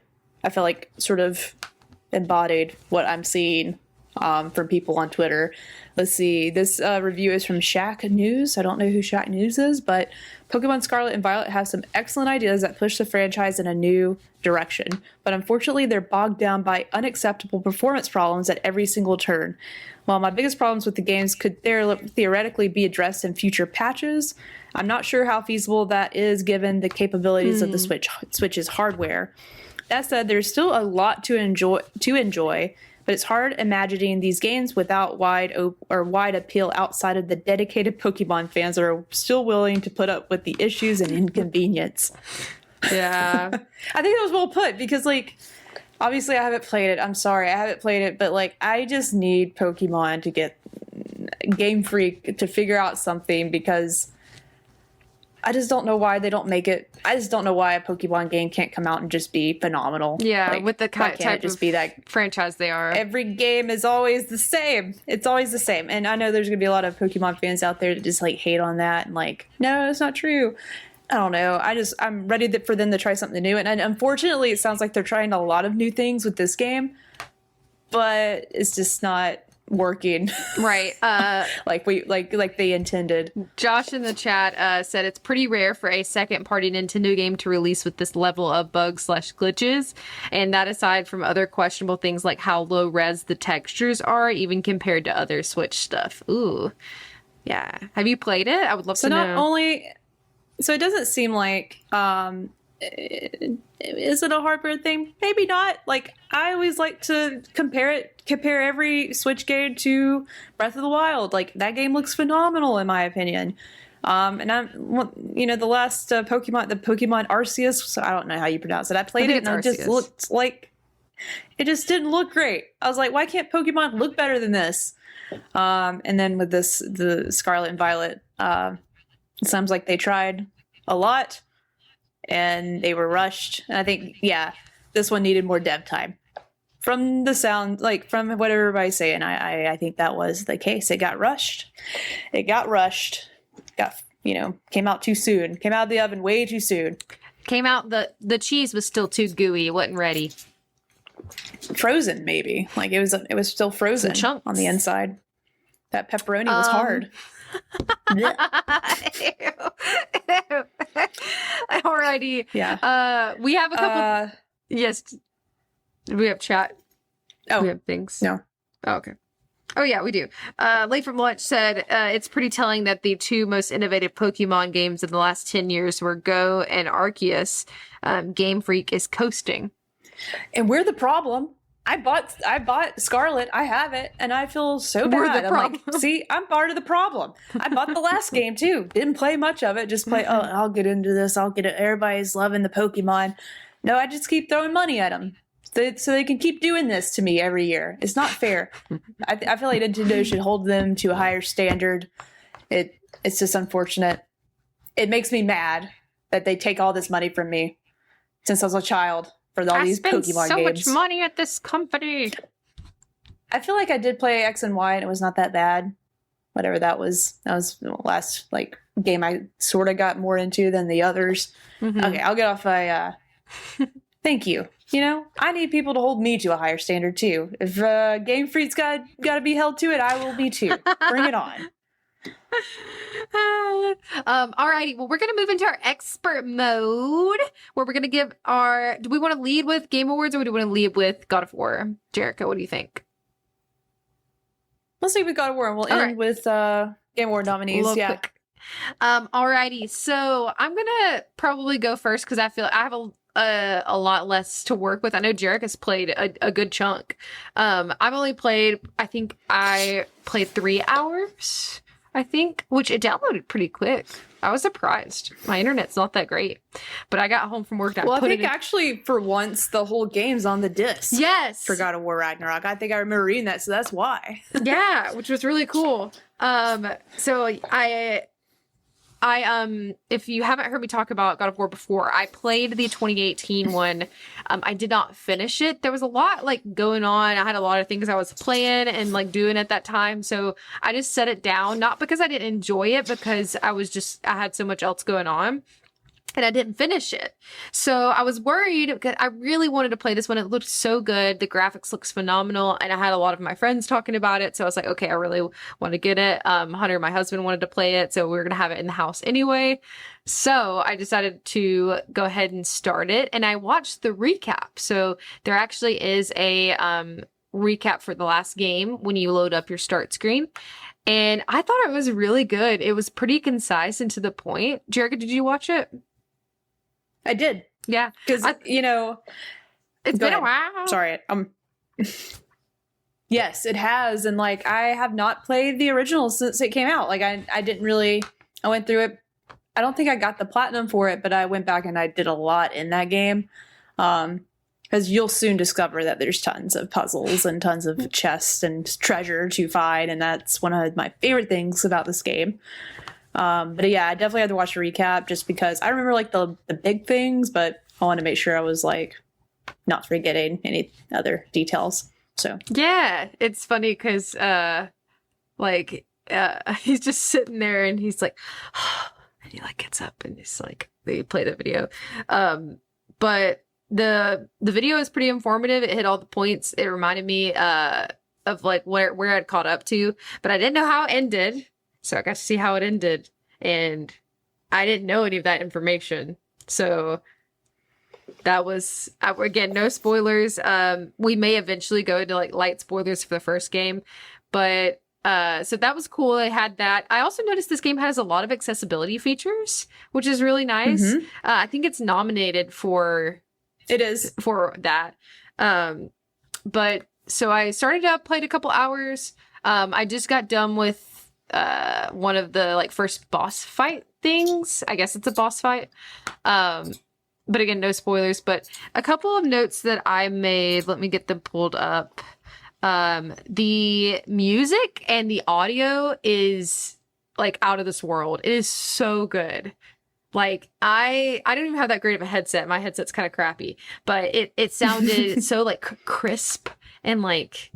feel like sort of embodied what I'm seeing from people on Twitter. Let's see. This review is from Shaq News. I don't know who Shaq News is, but Pokemon Scarlet and Violet have some excellent ideas that push the franchise in a new direction. But unfortunately, they're bogged down by unacceptable performance problems at every single turn. While my biggest problems with the games could theoretically be addressed in future patches, I'm not sure how feasible that is given the capabilities of the Switch's hardware. That said, there's still a lot to enjoy, but it's hard imagining these games without wide appeal outside of the dedicated Pokemon fans that are still willing to put up with the issues and inconvenience. Yeah. I think that was well put because, like, obviously I haven't played it. I'm sorry, I haven't played it, but, like, I just need Pokemon to get Game Freak to figure out something because I just don't know why they don't make it. I just don't know why a Pokemon game can't come out and just be phenomenal. Yeah, like, with the type just of be that franchise they are. Every game is always the same. It's always the same. And I know there's going to be a lot of Pokemon fans out there that just like hate on that and like, no, it's not true. I don't know. I'm ready for them to try something new. And unfortunately, it sounds like they're trying a lot of new things with this game, but it's just not working Right. like they intended. Josh in the chat said it's pretty rare for a second party Nintendo game to release with this level of bugs/glitches, and that aside from other questionable things like how low res the textures are even compared to other Switch stuff. Ooh, yeah. Have you played it? I would love to know. So it doesn't seem like is it a hardware thing? Maybe not. Like, I always like to compare every Switch game to Breath of the Wild. Like, that game looks phenomenal in my opinion. And the last Pokemon, the Pokemon Arceus, so I don't know how you pronounce it. I played it and it just looked like it just didn't look great. I was like, why can't Pokemon look better than this? And then with the Scarlet and Violet, it sounds like they tried a lot and they were rushed. And I think, this one needed more dev time. From the sound, like from what everybody's saying, I think that was the case. It got rushed. Came out too soon. Came out of the oven way too soon. Came out, the cheese was still too gooey. It wasn't ready. Frozen, maybe. Like it was still frozen on the inside. That pepperoni was hard. Alrighty. Yeah. We have a couple. Yes. We have chat. Oh, we have things. No. Oh, okay. Oh yeah, we do. Late from Lunch said it's pretty telling that the two most innovative Pokemon games in the last 10 years were Go and Arceus. Game Freak is coasting. And we're the problem. I bought Scarlet. I have it, and I feel so bad. We're the problem. I'm like, see, I'm part of the problem. I bought the last game too. Didn't play much of it. Just play. Oh, I'll get into this. I'll get it. Everybody's loving the Pokemon. No, I just keep throwing money at them, so they can keep doing this to me every year. It's not fair. I feel like Nintendo should hold them to a higher standard. It's just unfortunate. It makes me mad that they take all this money from me since I was a child. For all these Pokemon games. I spent so much money at this company. I feel like I did play X and Y and it was not that bad. Whatever that was. That was the last game I sort of got more into than the others. Mm-hmm. Okay, I'll get off my thank you. I need people to hold me to a higher standard too. If Game Freak's got to be held to it, I will be too. Bring it on. Alrighty, well, we're gonna move into our expert mode where we're gonna give do we want to lead with Game Awards or do we want to lead with God of War? Jerica, what do you think? Let's lead with God of War and we'll end with Game Award nominees. Quick. Alrighty, so I'm gonna probably go first because I feel I have a lot less to work with. I know Jerica's played a good chunk. I think I played 3 hours I think, which it downloaded pretty quick. I was surprised. My internet's not that great, but I got home from work. And Well, I put think it in... actually for once the whole game's on the disc. Yes, For God of War Ragnarok. I think I remember reading that, so that's why. yeah, which was really cool. So if you haven't heard me talk about God of War before, I played the 2018 one. I did not finish it. There was a lot like going on. I had a lot of things I was playing and like doing at that time. So I just set it down, not because I didn't enjoy it, because I had so much else going on. And I didn't finish it. So I was worried because I really wanted to play this one. It looked so good. The graphics looks phenomenal. And I had a lot of my friends talking about it. So I was like, okay, I really want to get it. Hunter, my husband, wanted to play it. So we were going to have it in the house anyway. So I decided to go ahead and start it. And I watched the recap. So there actually is a recap for the last game when you load up your start screen. And I thought it was really good. It was pretty concise and to the point. Jerica, did you watch it? I did. Yeah. Because, it's been a while. Sorry. Yes, it has. And, like, I have not played the original since it came out. Like, I didn't really... I went through it. I don't think I got the platinum for it, but I went back and I did a lot in that game. Because you'll soon discover that there's tons of puzzles and tons of chests and treasure to find. And that's one of my favorite things about this game. But yeah, I definitely had to watch a recap just because I remember like the big things, but I want to make sure I was like not forgetting any other details. So yeah, it's funny because he's just sitting there and he's like, and he like gets up and he's like, they play the video. But the video is pretty informative. It hit all the points. It reminded me of like where I'd caught up to, but I didn't know how it ended. So I got to see how it ended, and I didn't know any of that information. So that was, again, no spoilers. We may eventually go to like light spoilers for the first game, but so that was cool. I had that. I also noticed this game has a lot of accessibility features, which is really nice. Mm-hmm. I think it's nominated for... It is. For that. But so I started up, played a couple hours. I just got done with one of the like first boss fight things. I guess it's a boss fight. But again, no spoilers. But a couple of notes that I made. Let me get them pulled up. The music and the audio is like out of this world. It is so good. Like I don't even have that great of a headset. My headset's kind of crappy, but it sounded so like crisp, and like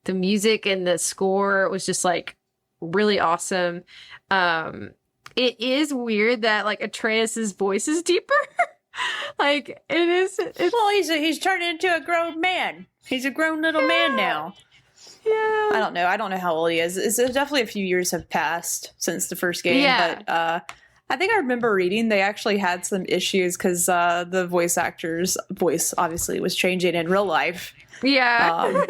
the music and the score was just like really awesome. It is weird that like Atreus's voice is deeper. Like it is. Well, he's turned into a grown man. He's a grown little man now. Yeah. I don't know how old he is. It's definitely a few years have passed since the first game. Yeah. But I think I remember reading they actually had some issues because the voice actor's voice obviously was changing in real life. Yeah.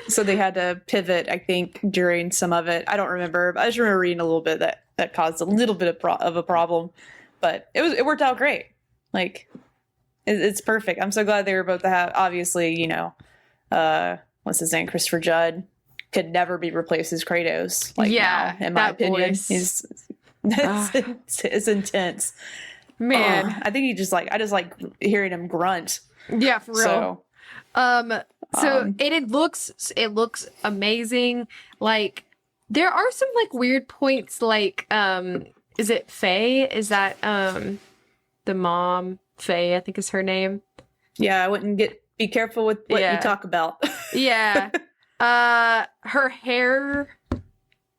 So they had to pivot, I think, during some of it. I don't remember. I just remember reading a little bit that caused a little bit of a problem. But it worked out great. Like, it's perfect. I'm so glad they were both to have, obviously, what's his name? Christopher Judd could never be replaced as Kratos. Like, yeah, now, in my opinion. Voice. It's intense, man. I think I just like hearing him grunt. Yeah, for real. It looks amazing. Like there are some like weird points. Like is it Faye? Is that the mom? Faye, I think is her name. Yeah, I wouldn't be careful with what you talk about. Yeah. Her hair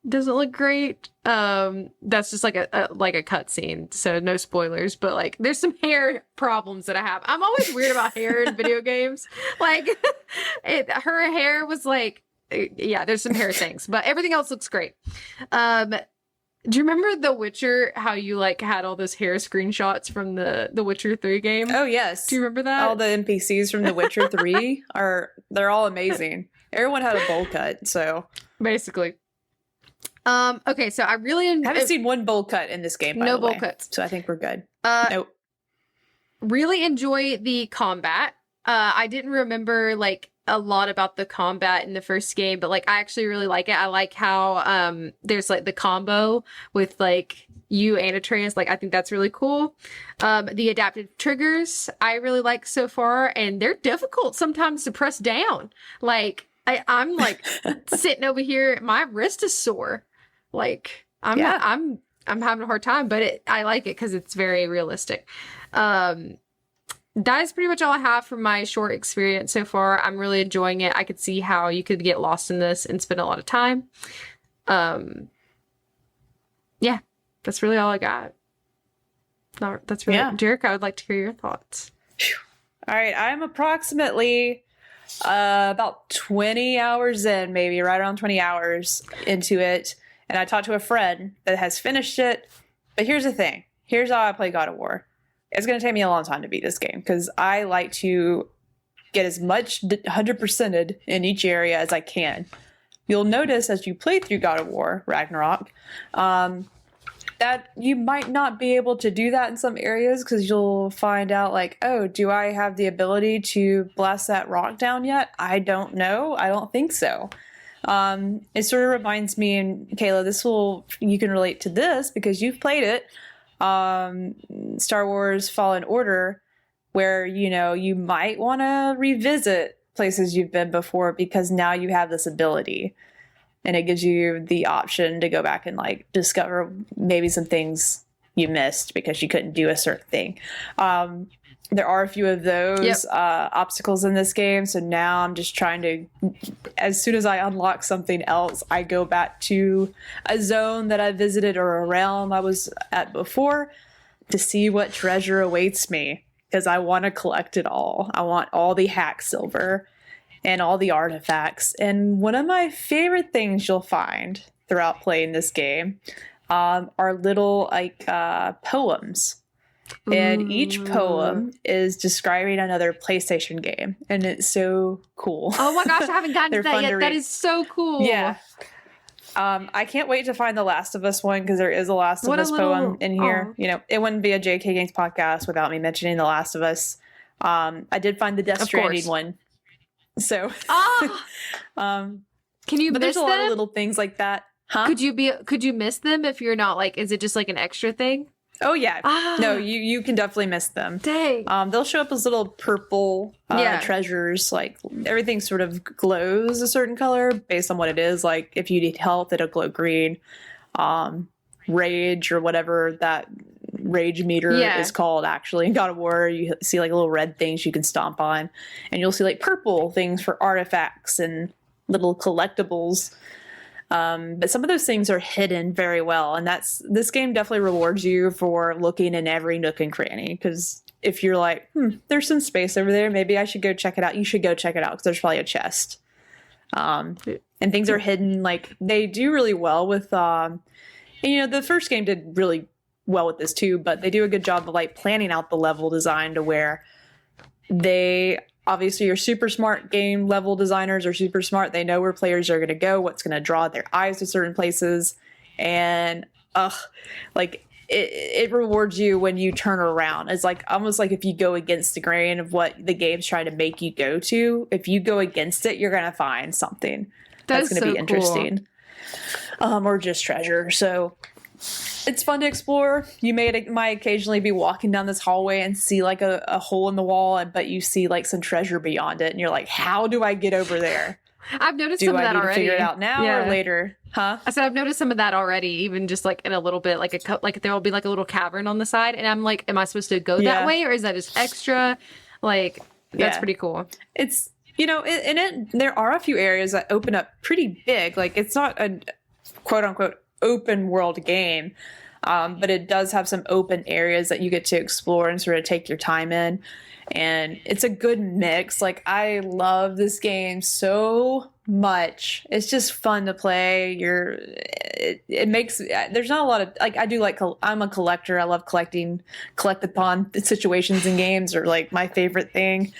doesn't look great. That's just like a cut scene, so no spoilers, but like there's some hair problems that I have. I'm always weird about hair in video games. Like her hair was like, yeah, there's some hair things, but everything else looks great. Do you remember The Witcher, how you like had all those hair screenshots from the Witcher 3 game? Oh yes. Do you remember that? All the NPCs from The Witcher 3 they're all amazing. Everyone had a bowl cut, so basically. Okay, so I haven't seen one bowl cut in this game. By no the way, bowl cuts, so I think we're good. Nope. Really enjoy the combat. I didn't remember like a lot about the combat in the first game, but like I actually really like it. I like how there's like the combo with like you and Atreus. Like I think that's really cool. The adaptive triggers I really like so far, and they're difficult sometimes to press down. Like I'm like sitting over here, my wrist is sore. Like I'm having a hard time, but I like it because it's very realistic. That is pretty much all I have from my short experience so far. I'm really enjoying it. I could see how you could get lost in this and spend a lot of time. Yeah, that's really all I got. No, that's really Jerica, I would like to hear your thoughts. All right, I'm approximately about 20 hours in, maybe right around 20 hours into it. And I talked to a friend that has finished it. But here's the thing. Here's how I play God of War. It's going to take me a long time to beat this game because I like to get as much 100%ed in each area as I can. You'll notice as you play through God of War Ragnarok that you might not be able to do that in some areas because you'll find out like, oh, do I have the ability to blast that rock down yet? I don't know. I don't think so. It sort of reminds me, and Kayla, you can relate to this because you've played it. Star Wars Fallen Order, where you might want to revisit places you've been before because now you have this ability, and it gives you the option to go back and like discover maybe some things you missed because you couldn't do a certain thing. There are a few of those obstacles in this game, so now I'm just trying to, as soon as I unlock something else, I go back to a zone that I visited or a realm I was at before to see what treasure awaits me, because I want to collect it all. I want all the hack silver and all the artifacts. And one of my favorite things you'll find throughout playing this game are little poems. And each poem is describing another PlayStation game, and it's so cool. Oh my gosh, I haven't gotten to that yet. That is so cool. Yeah. I can't wait to find the Last of Us one because there is a Last of Us poem in here. It wouldn't be a JK Games podcast without me mentioning the Last of Us. I did find the Death Stranding one. So, can you? But there's a lot of little things like that. Huh? Could you miss them if you're not like? Is it just like an extra thing? Oh yeah, no, you can definitely miss them. Dang. They'll show up as little purple treasures. Like everything sort of glows a certain color based on what it is. Like if you need health, it'll glow green. Rage or whatever that rage meter is called. Actually, in God of War, you see like little red things you can stomp on, and you'll see like purple things for artifacts and little collectibles. But some of those things are hidden very well, and this game definitely rewards you for looking in every nook and cranny, because if you're like, there's some space over there, maybe I should go check it out, you should go check it out because there's probably a chest. And things are hidden. Like they do really well with and, the first game did really well with this too, but they do a good job of like planning out the level design to where they obviously, your super smart game level designers are super smart. They know where players are going to go, what's going to draw their eyes to certain places. And, it rewards you when you turn around. It's like almost like if you go against the grain of what the game's trying to make you go to. If you go against it, you're going to find something that's going to be interesting. Or just treasure. So it's fun to explore. You might occasionally be walking down this hallway and see like a hole in the wall, but you see like some treasure beyond it, and you're like, "How do I get over there?" I've noticed some of that already. Do I need to figure it out now or later? Huh? I said I've noticed some of that already, even just like in a little bit, like there will be like a little cavern on the side, and I'm like, "Am I supposed to go that way, or is that just extra?" Like that's pretty cool. It's there are a few areas that open up pretty big. Like it's not a quote unquote open world game, but it does have some open areas that you get to explore and sort of take your time in, and it's a good mix. Like I love this game so much. It's just fun to play. It makes there's not a lot of like I do like I'm a collector. I love collectathon situations in games are like my favorite thing.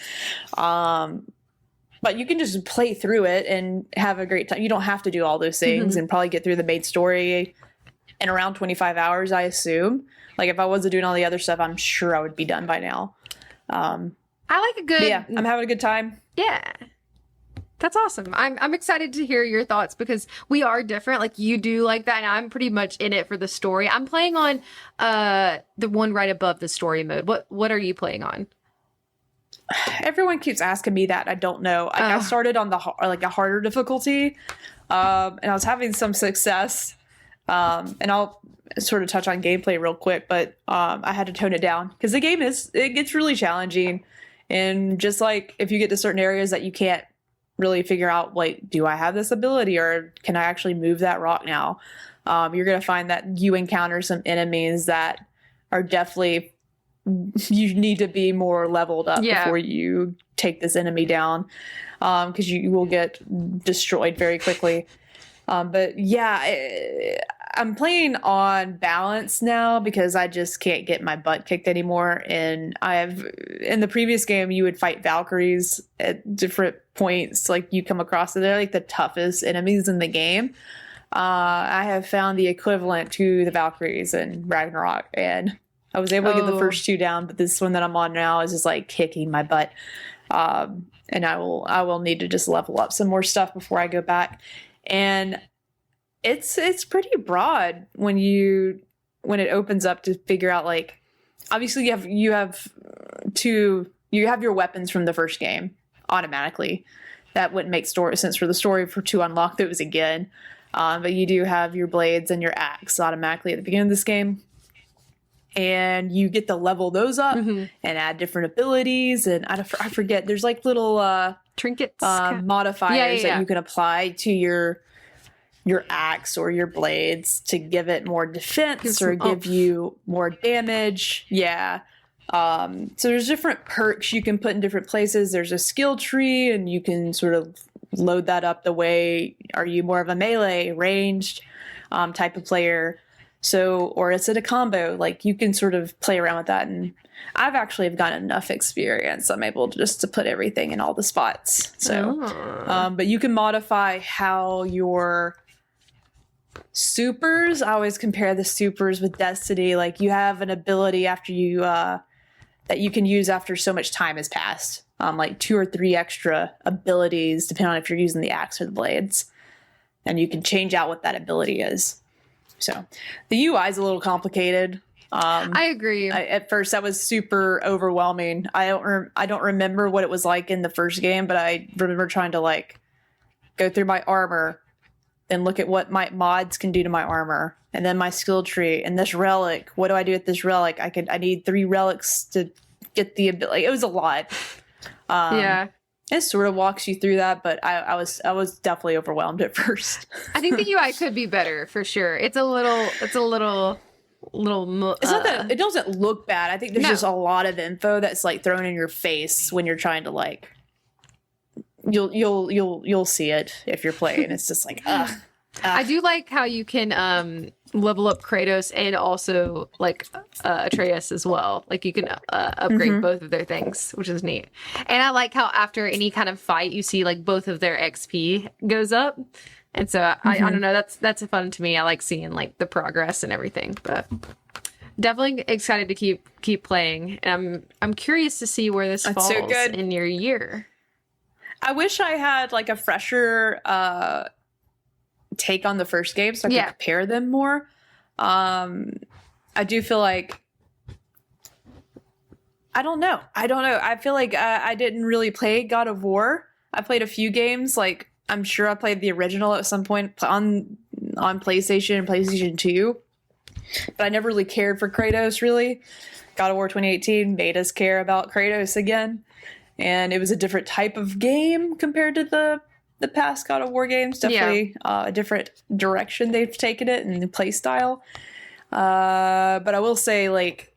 But you can just play through it and have a great time. You don't have to do all those things and probably get through the main story in around 25 hours, I assume. Like if I wasn't doing all the other stuff, I'm sure I would be done by now. I like a good... Yeah, I'm having a good time. Yeah. That's awesome. I'm excited to hear your thoughts because we are different. Like you do like that, and I'm pretty much in it for the story. I'm playing on the one right above the story mode. What are you playing on? Everyone keeps asking me that. I don't know. I started on a harder difficulty, and I was having some success. And I'll sort of touch on gameplay real quick, but I had to tone it down because the game it gets really challenging, and just like if you get to certain areas that you can't really figure out, like, do I have this ability or can I actually move that rock now? You're going to find that you encounter some enemies that are definitely, you need to be more leveled up before you take this enemy down, because you will get destroyed very quickly. But yeah, I'm playing on balance now because I just can't get my butt kicked anymore. And in the previous game, you would fight Valkyries at different points. Like you come across, they're like the toughest enemies in the game. I have found the equivalent to the Valkyries in Ragnarok, and I was able to get the first two down, but this one that I'm on now is just like kicking my butt. And I will need to just level up some more stuff before I go back. And it's pretty broad when it opens up to figure out, like, obviously you have your weapons from the first game automatically. That wouldn't make sense for the story to unlock those again. But you do have your blades and your axe automatically at the beginning of this game. And you get to level those up and add different abilities. And I forget, there's like little trinkets, modifiers that you can apply to your axe or your blades to give it more defense or give you more damage. Yeah. So there's different perks you can put in different places. There's a skill tree, and you can sort of load that up the way. Are you more of a melee, ranged type of player? So, or is it a combo? Like you can sort of play around with that. And I've actually gotten enough experience. I'm able to put everything in all the spots. So, but you can modify how your supers, I always compare the supers with Destiny. Like you have an ability after you, that you can use after so much time has passed. Like 2 or 3 extra abilities, depending on if you're using the axe or the blades. And you can change out what that ability is. So the UI is a little complicated. I agree. At first, that was super overwhelming. I don't remember what it was like in the first game, but I remember trying to like go through my armor and look at what my mods can do to my armor, and then my skill tree and this relic. What do I do with this relic? I need 3 relics to get the ability. It was a lot. It sort of walks you through that, but I was definitely overwhelmed at first. I think the UI could be better for sure. It's a little. It's not that it doesn't look bad. I think there's just a lot of info that's like thrown in your face when you're trying to like. You'll see it if you're playing. It's just like ugh. I do like how you can level up Kratos and also like Atreus as well. Like you can upgrade both of their things, which is neat. And I like how after any kind of fight, you see like both of their XP goes up. And so I don't know, that's fun to me. I like seeing like the progress and everything. But definitely excited to keep playing. And I'm curious to see where this falls in your year. I wish I had like a fresher take on the first game so I could compare them more. I do feel like I don't know. I feel like I didn't really play God of War. I played a few games. Like I'm sure I played the original at some point on PlayStation and PlayStation 2, but I never really cared for Kratos. Really, God of War 2018 made us care about Kratos again, and it was a different type of game compared to the past God of War games. Definitely a different direction they've taken it and the play style. But I will say, like,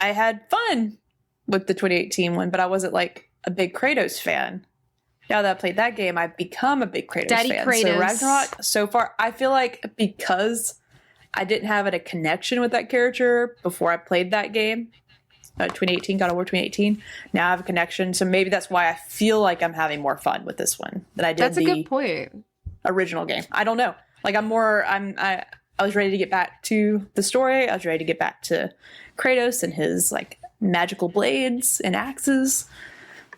I had fun with the 2018 one, but I wasn't like a big Kratos fan. Now that I played that game, I've become a big Kratos fan. Kratos. So Ragnarok, so far, I feel like because I didn't have a connection with that character before I played that game, 2018, God of War 2018. Now I have a connection, so maybe that's why I feel like I'm having more fun with this one than I did. That's a good point. Original game. I don't know. Like I was ready to get back to the story. I was ready to get back to Kratos and his like magical blades and axes.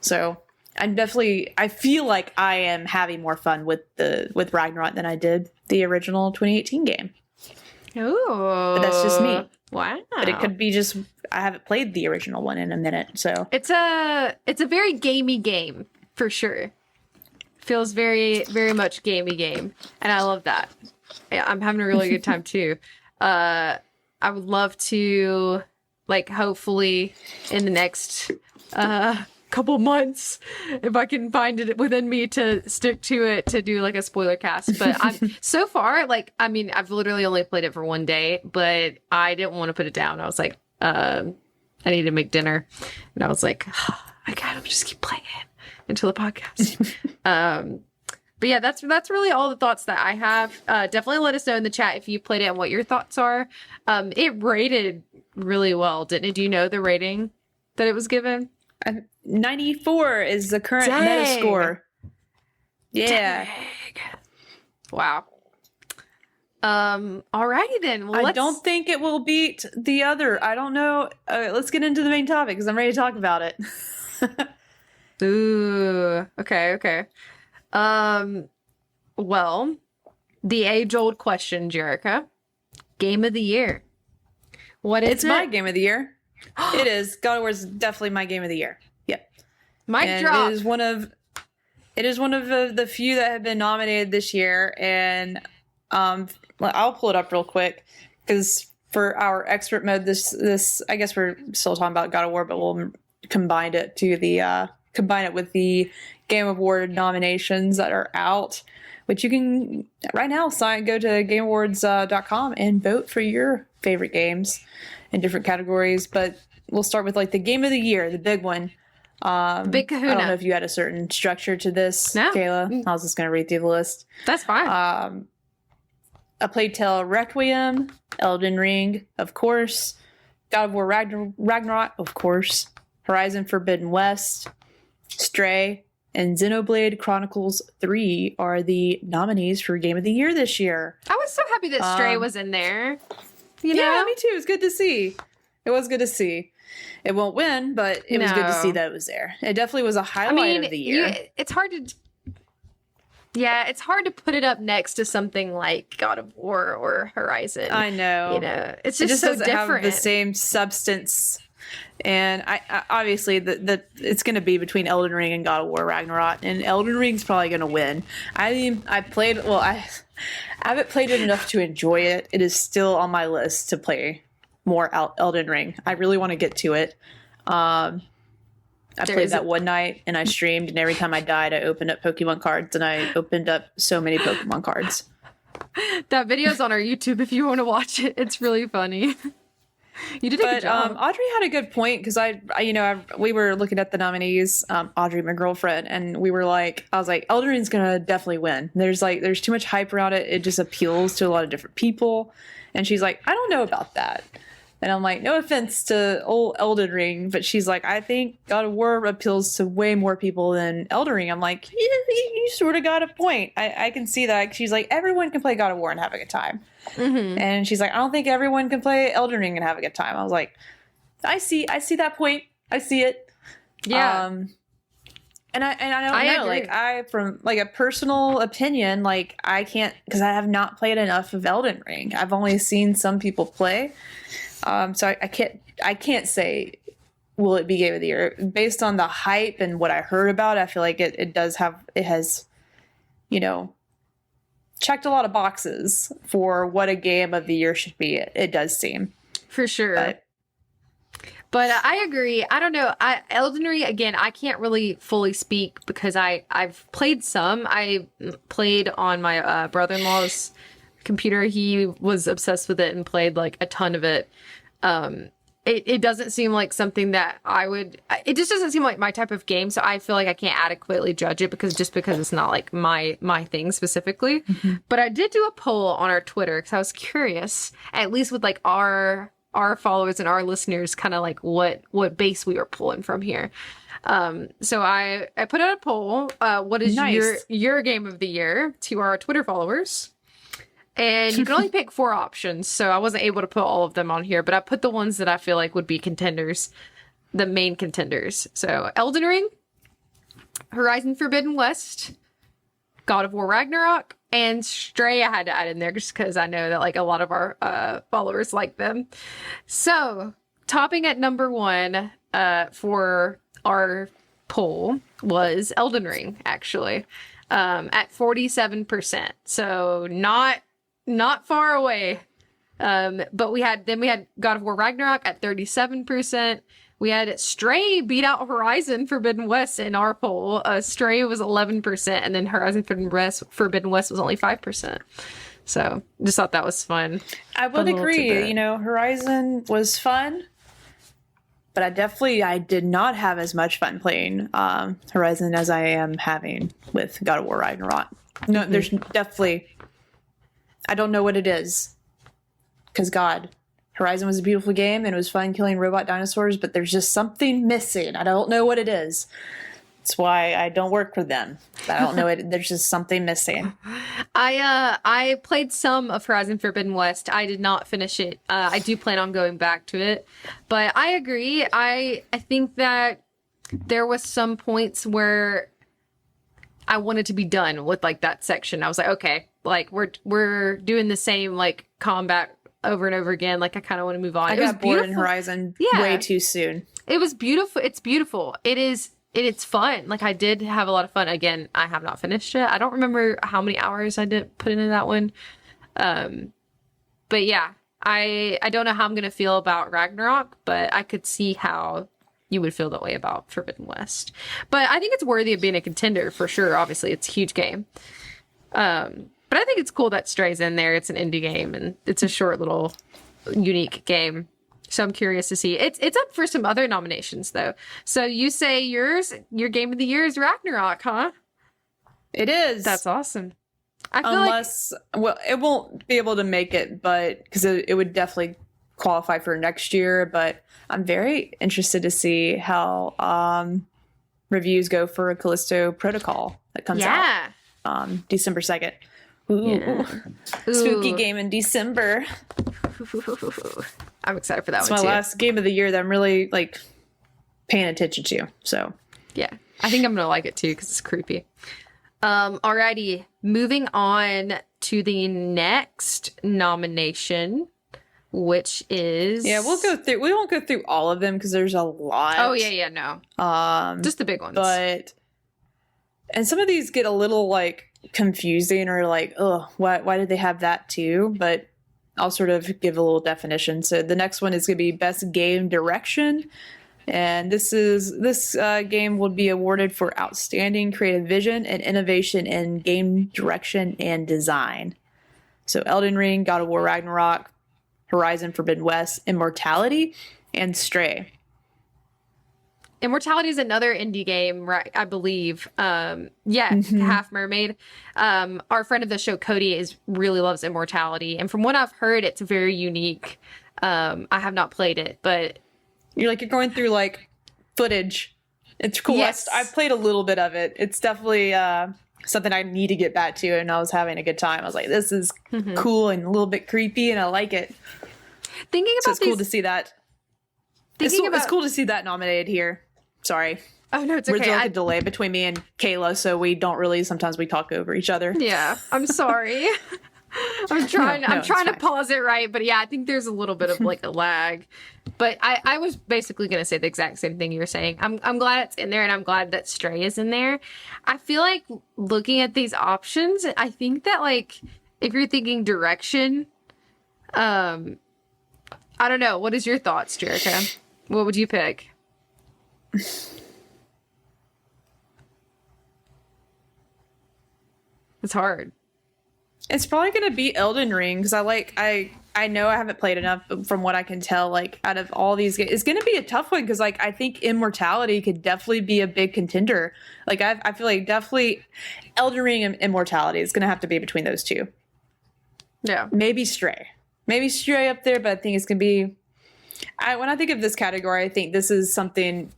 So I feel like I am having more fun with Ragnarok than I did the original 2018 game. Ooh. But that's just me. Wow. But it could be just I haven't played the original one in a minute, so it's a very gamey game for sure. Feels very, very much gamey game, and I love that. Yeah, I'm having a really good time too. I would love to, like, hopefully in the next couple months, if I can find it within me to stick to it, to do like a spoiler cast. But I'm so far, like, I mean, I've literally only played it for one day, but I didn't want to put it down. I was like, I need to make dinner, and I was like, oh, I gotta just keep playing it until the podcast. But yeah, that's really all the thoughts that I have. Definitely let us know in the chat if you played it and what your thoughts are. It rated really well, didn't it? Do you know the rating that it was given? 94 is the current Metascore. Yeah. Dang. Wow. Alrighty then. Well, I don't think it will beat the other. I don't know. Let's get into the main topic because I'm ready to talk about it. Ooh. Okay. Well, the age-old question, Jerica. Game of the year. What is it? It's my game of the year. It is. God of War is definitely my game of the year. Yep. Mic drop. It is one of the few that have been nominated this year, and I'll pull it up real quick because for our expert mode, this I guess we're still talking about God of War, but we'll combine it with the Game Award nominations that are out, which you can right now go to GameAwards.com and vote for your favorite games in different categories. But we'll start with like the Game of the Year, the big one. Big kahuna. I don't know if you had a certain structure to this, No. Kayla. I was just going to read through the list. That's fine. A Plague Tale Requiem, Elden Ring, of course, God of War Ragnarok, of course, Horizon Forbidden West, Stray, and Xenoblade Chronicles 3 are the nominees for Game of the Year this year. I was so happy that Stray was in there. You know? Yeah, me too. It was good to see. It was good to see. It won't win, but it was good to see that it was there. It definitely was a highlight of the year. It's hard to put it up next to something like God of War or Horizon. I know. You know, it's It just just so doesn't have different. the same substance. And I obviously it's going to be between Elden Ring and God of War Ragnarok, and Elden Ring's probably going to win. I haven't played it enough to enjoy it. It is still on my list to play more Elden Ring. I really want to get to it. I played that one night and I streamed, and every time I died, I opened up Pokemon cards, and I opened up so many Pokemon cards. That video's on our YouTube if you want to watch it. It's really funny. You did a good job. Audrey had a good point because we were looking at the nominees, Audrey, my girlfriend, and I was like, Elden Ring's gonna definitely win. There's too much hype around it. It just appeals to a lot of different people. And she's like, I don't know about that. And I'm like, no offense to old Elden Ring, but she's like, I think God of War appeals to way more people than Elden Ring. I'm like, yeah, you sort of got a point. I can see that. She's like, everyone can play God of War and have a good time. Mm-hmm. And she's like, I don't think everyone can play Elden Ring and have a good time. I was like, I see that point. I see it. Yeah. And I don't know, agree. From a personal opinion, I can't, because I have not played enough of Elden Ring. I've only seen some people play. So I can't say, will it be Game of the Year? Based on the hype and what I heard about it, I feel like it has, checked a lot of boxes for what a Game of the Year should be. It does seem. For sure. But I agree. I don't know. Elden Ring, again, I can't really fully speak because I've played some. I played on my brother-in-law's computer. He was obsessed with it and played a ton of it. It doesn't seem like something that it just doesn't seem like my type of game. So I feel like I can't adequately judge it because it's not my thing specifically. Mm-hmm. But I did do a poll on our Twitter because I was curious, at least with our followers and our listeners, kind of what base we were pulling from here. So I put out a poll. What is your game of the year to our Twitter followers? And you can only pick 4 options, so I wasn't able to put all of them on here, but I put the ones that I feel like would be contenders, the main contenders. So Elden Ring, Horizon Forbidden West, God of War Ragnarok, and Stray I had to add in there just because I know that like a lot of our followers like them. So, topping at number 1 for our poll was Elden Ring, actually, at 47%. So not far away. But we had God of War Ragnarok at 37%. We had Stray beat out Horizon Forbidden West in our poll. Stray was 11%, and then Horizon Forbidden West was only 5%. So just thought that was fun. I would agree. You know, Horizon was fun, but I did not have as much fun playing Horizon as I am having with God of War Ragnarok. No, there's definitely, I don't know what it is, because Horizon was a beautiful game and it was fun killing robot dinosaurs, but there's just something missing. I don't know what it is. That's why I don't work for them. I don't know it. There's just something missing. I played some of Horizon Forbidden West. I did not finish it. I do plan on going back to it, but I agree. I think that there was some points where I wanted to be done with like that section. I was like, okay, like we're doing the same like combat over and over again. Like I kind of want to move on. I got bored in Horizon way too soon. It was beautiful. It's beautiful. It's fun. Like I did have a lot of fun. Again, I have not finished it. I don't remember how many hours I did put into that one. But yeah, I don't know how I'm gonna feel about Ragnarok, but I could see how you would feel that way about Forbidden West. But I think it's worthy of being a contender for sure. Obviously, it's a huge game. But I think it's cool that Stray's in there. It's an indie game, and it's a short little unique game. So I'm curious to see. It's up for some other nominations, though. So you say your game of the year is Ragnarok, huh? It is. That's awesome. Well, it won't be able to make it, but because it would definitely qualify for next year. But I'm very interested to see how reviews go for Callisto Protocol that comes out December 2nd. Ooh. Spooky game in December. I'm excited for that it's one too. It's my last game of the year that I'm really like paying attention to. So yeah, I think I'm gonna like it too because it's creepy. Alrighty, moving on to the next nomination, which is we won't go through all of them because there's a lot. Oh yeah, no. Just the big ones. And some of these get a little like confusing or like, oh, why did they have that too? But I'll sort of give a little definition. So the next one is going to be Best Game Direction. And this game will be awarded for outstanding creative vision and innovation in game direction and design. So Elden Ring, God of War Ragnarok, Horizon Forbidden West, Immortality, and Stray. Immortality is another indie game, right? I believe. Half Mermaid. Our friend of the show, Cody, really loves Immortality, and from what I've heard, it's very unique. I have not played it, but you're going through like footage. It's cool. Yes. I've played a little bit of it. It's definitely something I need to get back to, and I was having a good time. I was like, this is cool and a little bit creepy, and I like it. It's cool to see that. It's cool to see that nominated here. Sorry. Oh, no, it's okay. There's like a delay between me and Kayla, so we don't really, sometimes we talk over each other. Yeah, I'm sorry. I'm trying to pause it right, but yeah, I think there's a little bit of like a lag. But I was basically going to say the exact same thing you were saying. I'm glad it's in there, and I'm glad that Stray is in there. I feel like looking at these options, I think that like if you're thinking direction, I don't know. What is your thoughts, Jerica? What would you pick? It's hard. It's probably going to be Elden Ring because I know I haven't played enough, but from what I can tell, like out of all these games, it's going to be a tough one because like I think Immortality could definitely be a big contender. Like I feel like definitely Elden Ring and Immortality is going to have to be between those two. Yeah, maybe Stray up there, but I think it's going to be. When I think of this category, I think this is something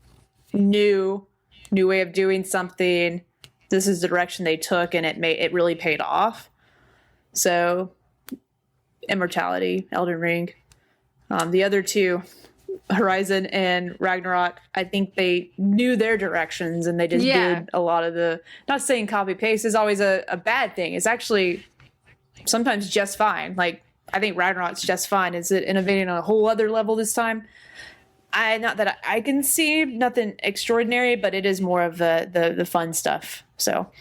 new way of doing something. This is the direction they took, and it really paid off. So, Immortality, Elden Ring. The other two, Horizon and Ragnarok, I think they knew their directions and they just did a lot of the, not saying copy paste is always a bad thing. It's actually sometimes just fine. Like, I think Ragnarok's just fine. Is it innovating on a whole other level this time? Not that I can see nothing extraordinary, but it is more of the fun stuff. So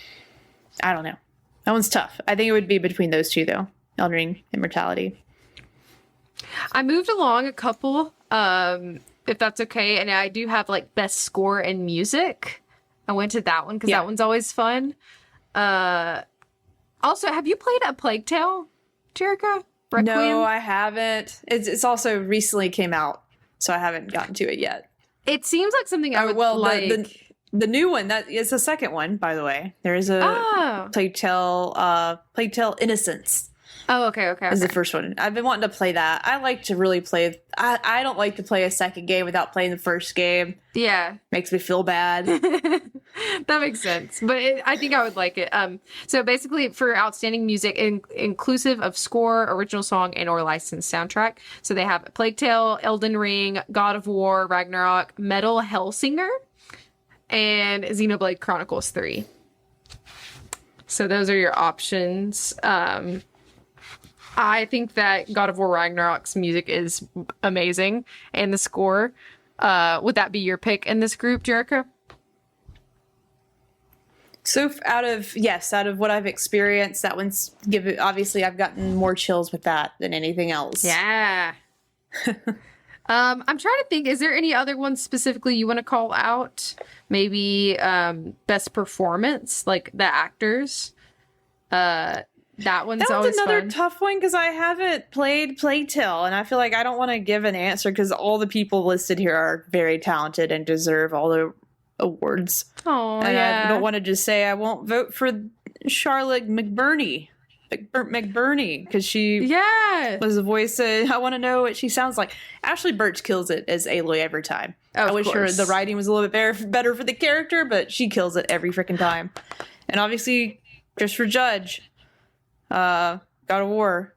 I don't know. That one's tough. I think it would be between those two though. Elden Ring, Immortality. I moved along a couple, if that's okay. And I do have like best score and music. I went to that one because that one's always fun. Also, have you played A Plague Tale, Jerica? Requiem? No, I haven't. It's also recently came out, so I haven't gotten to it yet. It seems like something I would like. The new one, that is the second one, by the way. There is a Plague Tale Innocence. Oh, okay. Is the first one. I've been wanting to play that. I like to really play. I don't like to play a second game without playing the first game. Yeah. Makes me feel bad. That makes sense. But I think I would like it. So basically for outstanding music, inclusive of score, original song, and or licensed soundtrack. So they have Plague Tale, Elden Ring, God of War, Ragnarok, Metal Hellsinger, and Xenoblade Chronicles 3. So those are your options. I think that God of War Ragnarok's music is amazing, and the score. Would that be your pick in this group, Jerica? So out of what I've experienced, that one's obviously I've gotten more chills with that than anything else. Yeah. I'm trying to think, is there any other ones specifically you want to call out? Maybe best performance, like the actors. That one's always another fun. Tough one because I haven't played Plague Tale, and I feel like I don't want to give an answer because all the people listed here are very talented and deserve all the awards. Oh, and yeah. I don't want to just say I won't vote for Charlotte McBurney because she was the voice. I want to know what she sounds like. Ashley Birch kills it as Aloy every time. I wish the writing was a little bit better for the character, but she kills it every freaking time. And obviously, Christopher Judge. God of War,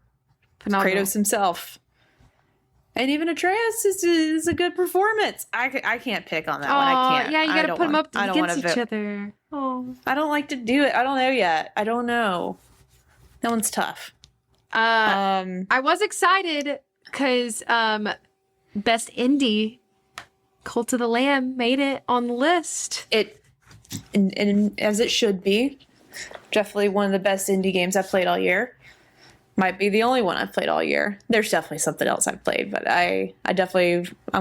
phenomenal. Kratos himself, and even Atreus is a good performance. I can't pick on that one. I can't. Yeah, you gotta put them up against each other. Oh, I don't like to do it. I don't know yet. I don't know. That one's tough. I was excited because best indie, Cult of the Lamb, made it on the list. And as it should be. Definitely one of the best indie games I've played all year. Might be the only one I've played all year. There's definitely something else I've played, but I'm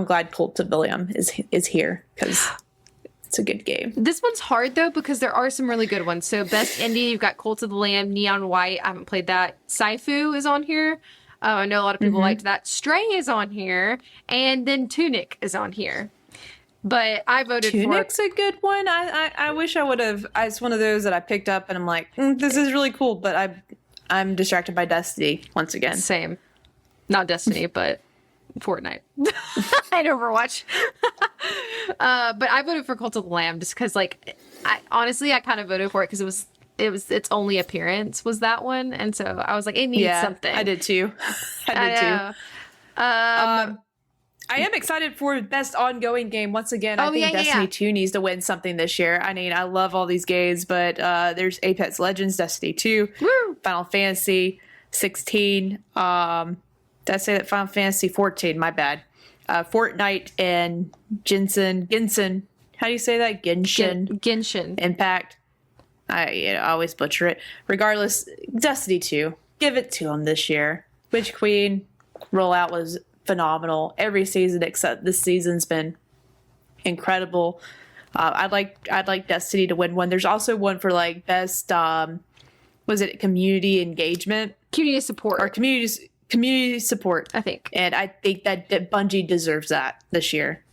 glad Cult of the Lamb is here because it's a good game. This one's hard though because there are some really good ones. So best indie, you've got Cult of the Lamb, Neon White. I haven't played that. Saifu is on here. I know a lot of people liked that. Stray is on here, and then Tunic is on here. But I voted Tunic's a good one. I wish I would have. It's one of those that I picked up and I'm like, this is really cool, but I'm distracted by Destiny once again. Same. Not Destiny, but Fortnite. And Overwatch. But I voted for Cult of the Lamb just because, like, I kind of voted for it because its only appearance was that one, and so I was like, it needs something. I did too. I am excited for best ongoing game. Once again, I think Destiny 2 needs to win something this year. I mean, I love all these games, but there's Apex Legends, Destiny 2, Final Fantasy 16. Did I say that? Final Fantasy 14, my bad. Fortnite and Genshin. How do you say that? Genshin. Impact. I always butcher it. Regardless, Destiny 2. Give it to them this year. Witch Queen rollout was phenomenal. Every season except this season's been incredible. I'd like Destiny to win one. There's also one for like best community engagement, community support, or community support, I think. And I think that Bungie deserves that this year.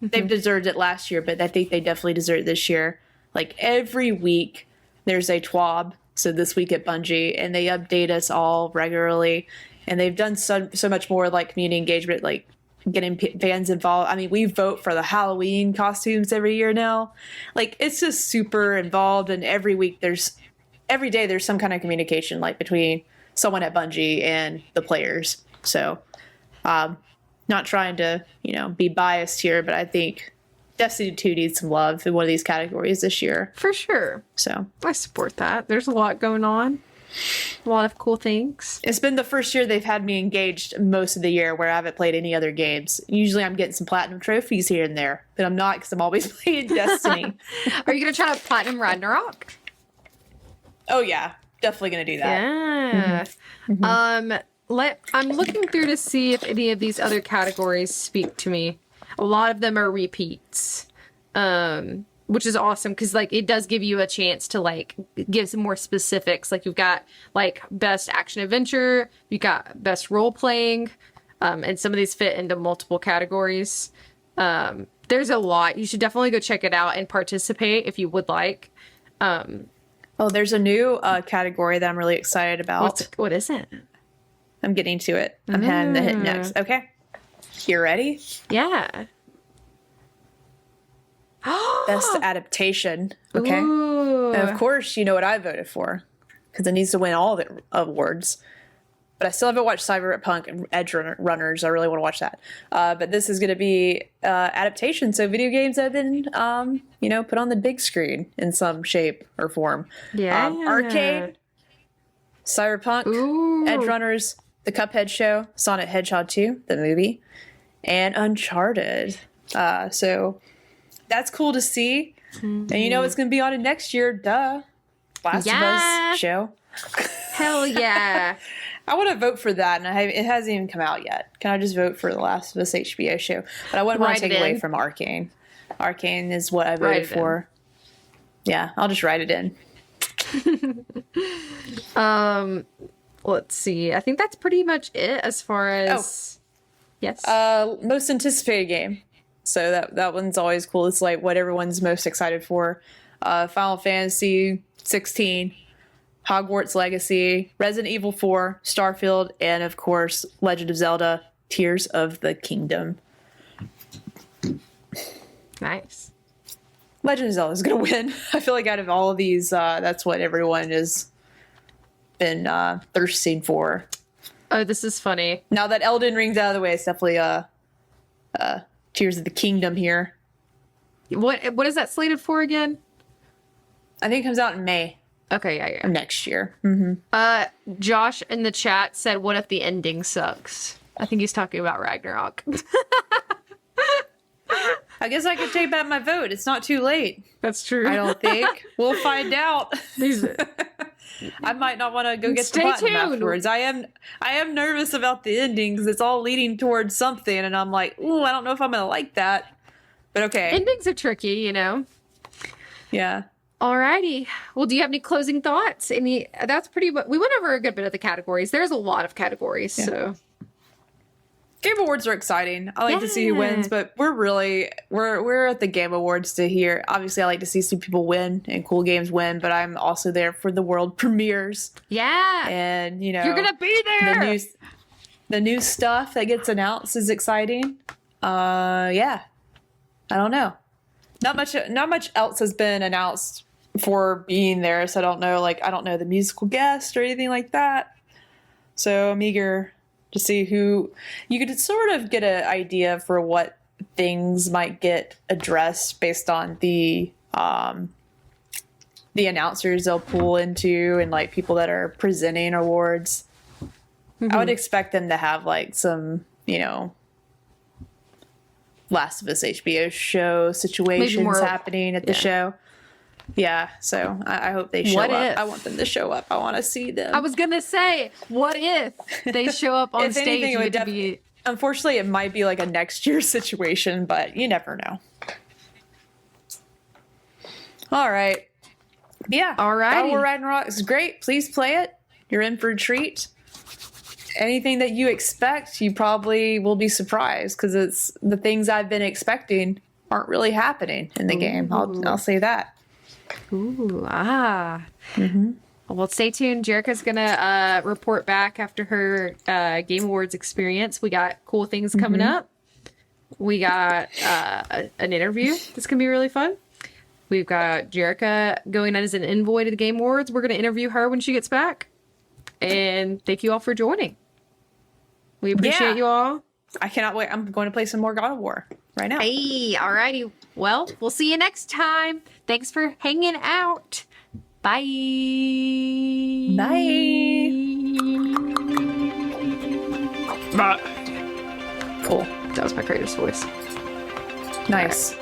They've deserved it last year, but I think they definitely deserve it this year. Like every week there's a TWAB. So this week at Bungie, and they update us all regularly. And they've done so much more like community engagement, like getting fans involved. I mean, we vote for the Halloween costumes every year now. Like, it's just super involved. And every day there's some kind of communication, like between someone at Bungie and the players. So, not not trying to, be biased here, but I think Destiny 2 needs some love in one of these categories this year. For sure. So I support that. There's a lot going on. A lot of cool things. It's been the first year they've had me engaged most of the year where I haven't played any other games. Usually I'm getting some platinum trophies here and there, but I'm not because I'm always playing Destiny. Are you going to try to platinum Ragnarok? Oh, yeah. Definitely going to do that. Yeah. I'm looking through to see if any of these other categories speak to me. A lot of them are repeats. Which is awesome because it does give you a chance to give some more specifics. You've got best action adventure, you got best role playing, and some of these fit into multiple categories. There's a lot. You should definitely go check it out and participate if you would like. There's a new category that I'm really excited about. What is it? I'm getting to it. I'm heading to hit next. Okay. You ready? Yeah. Best adaptation. Okay. Ooh. And of course, you know what I voted for because it needs to win all the awards. But I still haven't watched Cyberpunk and Edge Runners. I really want to watch that. But this is going to be adaptation. So video games have been, put on the big screen in some shape or form. Yeah. Arcade, Cyberpunk, Ooh. Edge Runners, The Cuphead Show, Sonic Hedgehog 2, the movie, and Uncharted. So that's cool to see. Mm-hmm. And you know it's going to be on it next year. Duh. Last of Us show. Hell yeah. I want to vote for that, and it hasn't even come out yet. Can I just vote for the Last of Us HBO show? But I wouldn't want to take away from Arcane. Arcane is what I voted for. Yeah, I'll just write it in. Let's see. I think that's pretty much it as far as... Yes. Most anticipated game. So that one's always cool. It's what everyone's most excited for. Final Fantasy 16, Hogwarts Legacy, Resident Evil 4, Starfield, and of course, Legend of Zelda, Tears of the Kingdom. Nice. Legend of Zelda is going to win. I feel like out of all of these, that's what everyone has been thirsting for. Oh, this is funny. Now that Elden Ring's out of the way, it's definitely Tears of the Kingdom here. What is that slated for again? I think it comes out in May. Okay, yeah. Next year. Mm-hmm. Josh in the chat said, "What if the ending sucks?" I think he's talking about Ragnarok. I guess I could take back my vote. It's not too late. That's true. I don't think. We'll find out. I might not want to go get the platinum afterwards. I am nervous about the ending because it's all leading towards something, and I'm like, ooh, I don't know if I'm gonna like that. But okay. Endings are tricky, Yeah. Alrighty. Well, do you have any closing thoughts? That's pretty. We went over a good bit of the categories. There's a lot of categories, so. Game Awards are exciting. I like to see who wins, but we're at the Game Awards to hear. Obviously, I like to see some people win and cool games win, but I'm also there for the world premieres. Yeah. And, you're going to be there. The new stuff that gets announced is exciting. Yeah. I don't know. Not much else has been announced for being there, so I don't know. I don't know the musical guest or anything like that. So I'm eager to see who you could sort of get an idea for what things might get addressed based on the announcers they'll pull into and people that are presenting awards. Mm-hmm. I would expect them to have some, Last of Us HBO show situations happening at the show. Yeah, so I hope they show up. I want them to show up. I want to see them. I was going to say, what if they show up on stage? Anything, unfortunately, it might be a next year situation, but you never know. All right. Yeah. All right. God of War Ragnarok is great. Please play it. You're in for a treat. Anything that you expect, you probably will be surprised because it's the things I've been expecting aren't really happening in the game. I'll say that. Ooh, Mm-hmm. Well, stay tuned. Jerica's gonna report back after her Game Awards experience. We got cool things coming up. We got an interview that's gonna be really fun. We've got Jerica going as an envoy to the Game Awards. We're gonna interview her when she gets back. And thank you all for joining. We appreciate you all. I cannot wait. I'm going to play some more God of War right now. Hey, alrighty. Well, we'll see you next time. Thanks for hanging out. Bye. Bye. Cool. That was my Kratos voice. Nice.